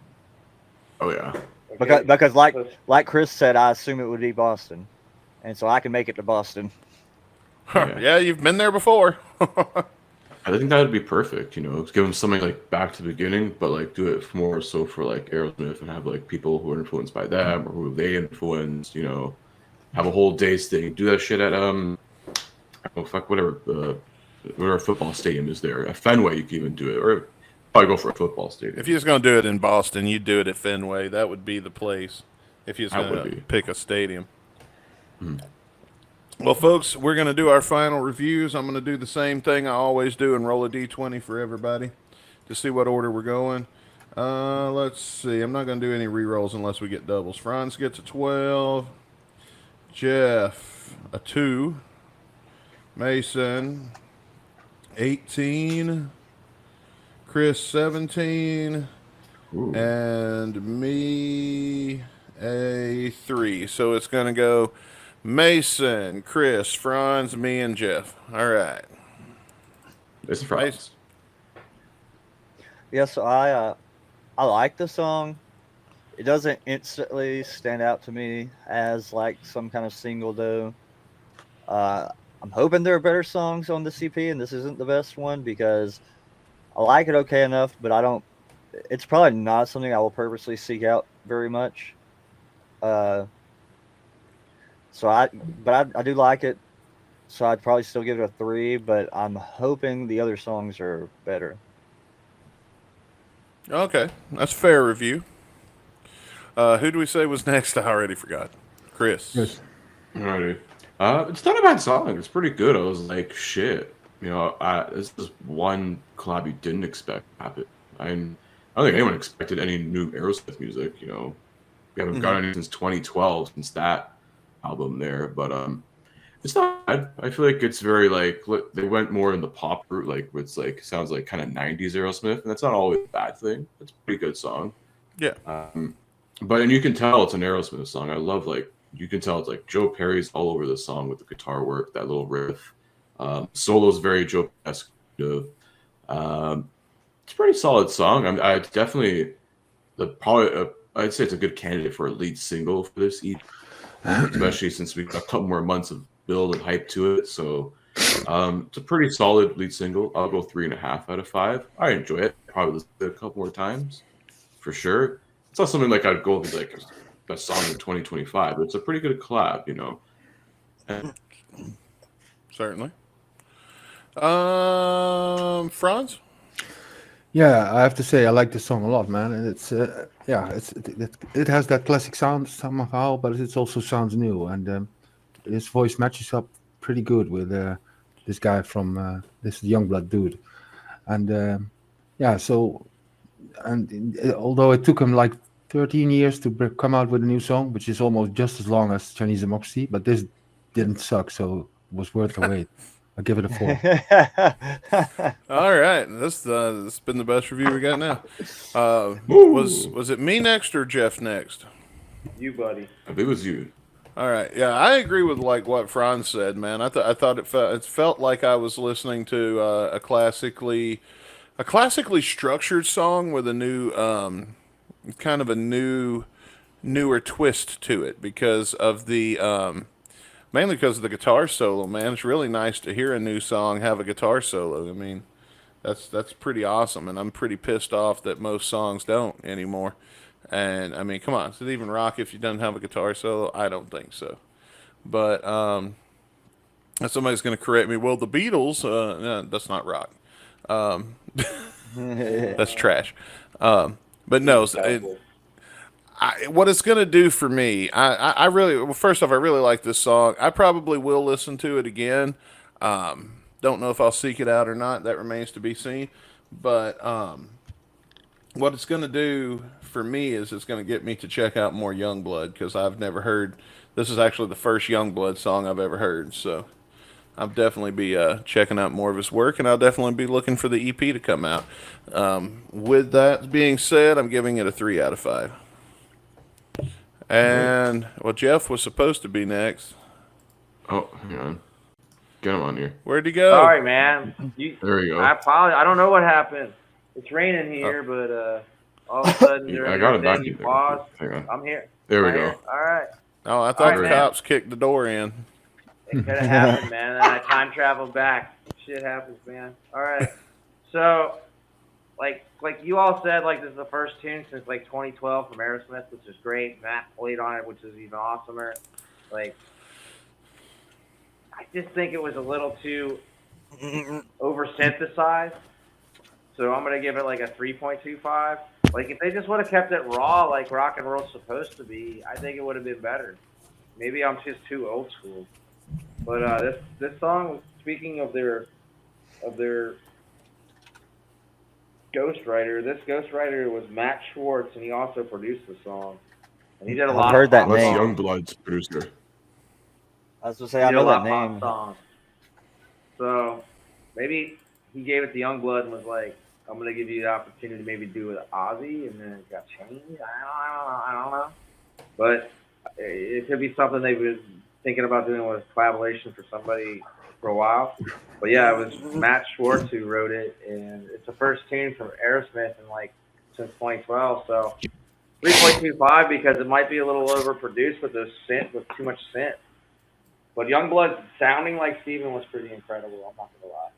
Oh yeah. Because like Chris said, I assume it would be Boston, and so I can make it to Boston. Yeah, you've been there before. I think that would be perfect. Give them something like back to the beginning, but like do it more so for like Aerosmith and have like people who are influenced by them or who they influenced. Have a whole day's thing. Do that shit at whatever football stadium is there. At Fenway, you can even do it, or probably go for a football stadium. If you was going to do it in Boston, you'd do it at Fenway. That would be the place if you was That would going to be. pick a stadium. Well, folks, we're going to do our final reviews. I'm going to do the same thing I always do and roll a D20 for everybody to see what order we're going. Let's see. I'm not going to do any re-rolls unless we get doubles. Franz gets a 12. Jeff, a 2. Mason, 18. Chris, 17. Ooh. And me, a 3. So it's going to go Mason, Chris, Franz, me, and Jeff. All right. It's a surprise. Yeah, so I like the song. It doesn't instantly stand out to me as like some kind of single though. I'm hoping there are better songs on the CP, and this isn't the best one because I like it okay enough, but I don't. It's probably not something I will purposely seek out very much. So I do like it. So I'd probably still give it a 3, but I'm hoping the other songs are better. Okay, that's a fair review. Who do we say was next? I already forgot. Chris. Yes. Alrighty. It's not a bad song. It's pretty good. I was like, shit. This is one collab you didn't expect to happen. I don't think anyone expected any new Aerosmith music. We haven't got any since 2012, since that album there. But it's not bad. I feel like it's very they went more in the pop route, it's sounds like kind of 90s Aerosmith, and that's not always a bad thing. It's a pretty good song. Yeah. And you can tell it's an Aerosmith song. I love you can tell it's Joe Perry's all over the song with the guitar work, that little riff. Solo's very Joe-esque. It's a pretty solid song. I definitely I'd say it's a good candidate for a lead single for this EP, especially since we've got a couple more months of build and hype to it. So it's a pretty solid lead single. I'll go 3.5 out of 5. I enjoy it. Probably listen to it a couple more times for sure. It's not something I'd go with best song in 2025, but it's a pretty good collab, Certainly. Franz? Yeah, I have to say I like this song a lot, man. And it's it has that classic sound somehow, but it also sounds new, and his voice matches up pretty good with this guy from this YUNGBLUD dude, and although it took him 13 years to come out with a new song, which is almost just as long as Chinese Democracy, but this didn't suck, so it was worth the wait. I'll give it a 4. All right, this has been the best review we got now. Was it me next or Jeff next? You, buddy. I think it was you. All right, yeah, I agree with what Franz said, man. I thought it felt like I was listening to a classically structured song with a new kind of a newer twist to it because of the mainly because of the guitar solo, man. It's really nice to hear a new song have a guitar solo. I mean, that's pretty awesome, and I'm pretty pissed off that most songs don't anymore. And I mean, come on, does it even rock if you don't have a guitar solo? I don't think so. But somebody's going to correct me. Well, the Beatles, no, that's not rock. That's trash. But no, what it's going to do for me, I really, first off, I really like this song. I probably will listen to it again. Don't know if I'll seek it out or not. That remains to be seen. But what it's going to do for me is it's going to get me to check out more YUNGBLUD because I've never heard. This is actually the first YUNGBLUD song I've ever heard. So I'll definitely be checking out more of his work, and I'll definitely be looking for the EP to come out. With that being said, I'm giving it a 3 out of 5. And, well, Jeff was supposed to be next. Oh, hang on. Get him on here. Where'd he go? Sorry, man. There we go. I apologize. I don't know what happened. It's raining here, but all of a sudden I got it back. you paused. Hang on. I'm here. There we I'm go. here. All right. Oh, I thought All the right, cops kicked the door in. It could have happened, man. And I time traveled back. Shit happens, man. All right. So, like you all said, this is the first tune since 2012 from Aerosmith, which is great. Matt played on it, which is even awesomer. I just think it was a little too over synthesized. So I'm gonna give it a 3.25. If they just would have kept it raw, like rock and roll's supposed to be, I think it would have been better. Maybe I'm just too old school. But this song, speaking of their ghostwriter, this ghostwriter was Matt Schwartz, and he also produced the song. And he did a lot. I've heard that That's name. YUNGBLUD's producer. I was gonna say I know that name. Songs. So maybe he gave it to YUNGBLUD and was like, "I'm gonna give you the opportunity to maybe do it with Ozzy," and then it got changed. I don't know. But it could be something they've been thinking about doing with collaboration for somebody for a while. But yeah, it was Matt Schwartz who wrote it, and it's the first tune from Aerosmith in since 2012. So 3.25 because it might be a little overproduced with too much synth. But YUNGBLUD sounding like Steven was pretty incredible. I'm not gonna lie.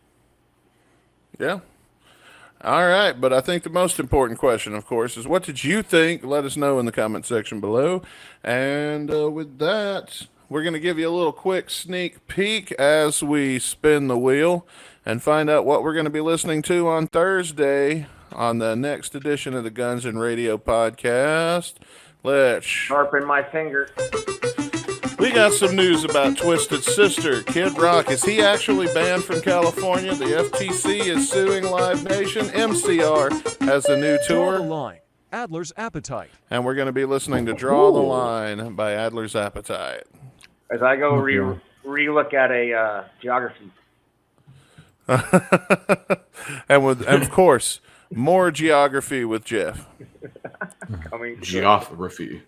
Yeah. All right, but I think the most important question, of course, is what did you think? Let us know in the comment section below. And with that, we're going to give you a little quick sneak peek as we spin the wheel and find out what we're going to be listening to on Thursday on the next edition of the Guns and Radio podcast. Let's Sharpen my finger. We got some news about Twisted Sister. Kid Rock, is he actually banned from California? The FTC is suing Live Nation. MCR has a new Draw the tour. line. Adler's Appetite. And we're going to be listening to Draw the Line by Adler's Appetite. As I go re-look at a geography. and of course, more geography with Jeff. Geography,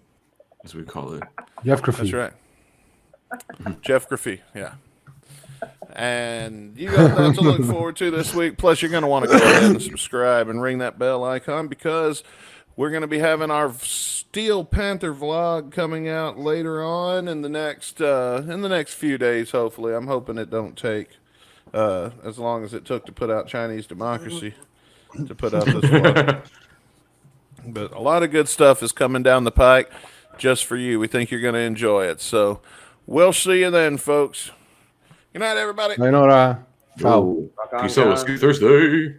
as we call it. Geography. That's right. Jeff Graffy, yeah. And you got that to look forward to this week. Plus, you're going to want to go ahead and subscribe and ring that bell icon because we're going to be having our Steel Panther vlog coming out later on in the next few days. Hopefully, I'm hoping it don't take as long as it took to put out Chinese Democracy to put out this vlog. But a lot of good stuff is coming down the pike just for you. We think you're going to enjoy it. So we'll see you then, folks. Good night, everybody. Sayonara. Ciao. Peace out. See you Thursday.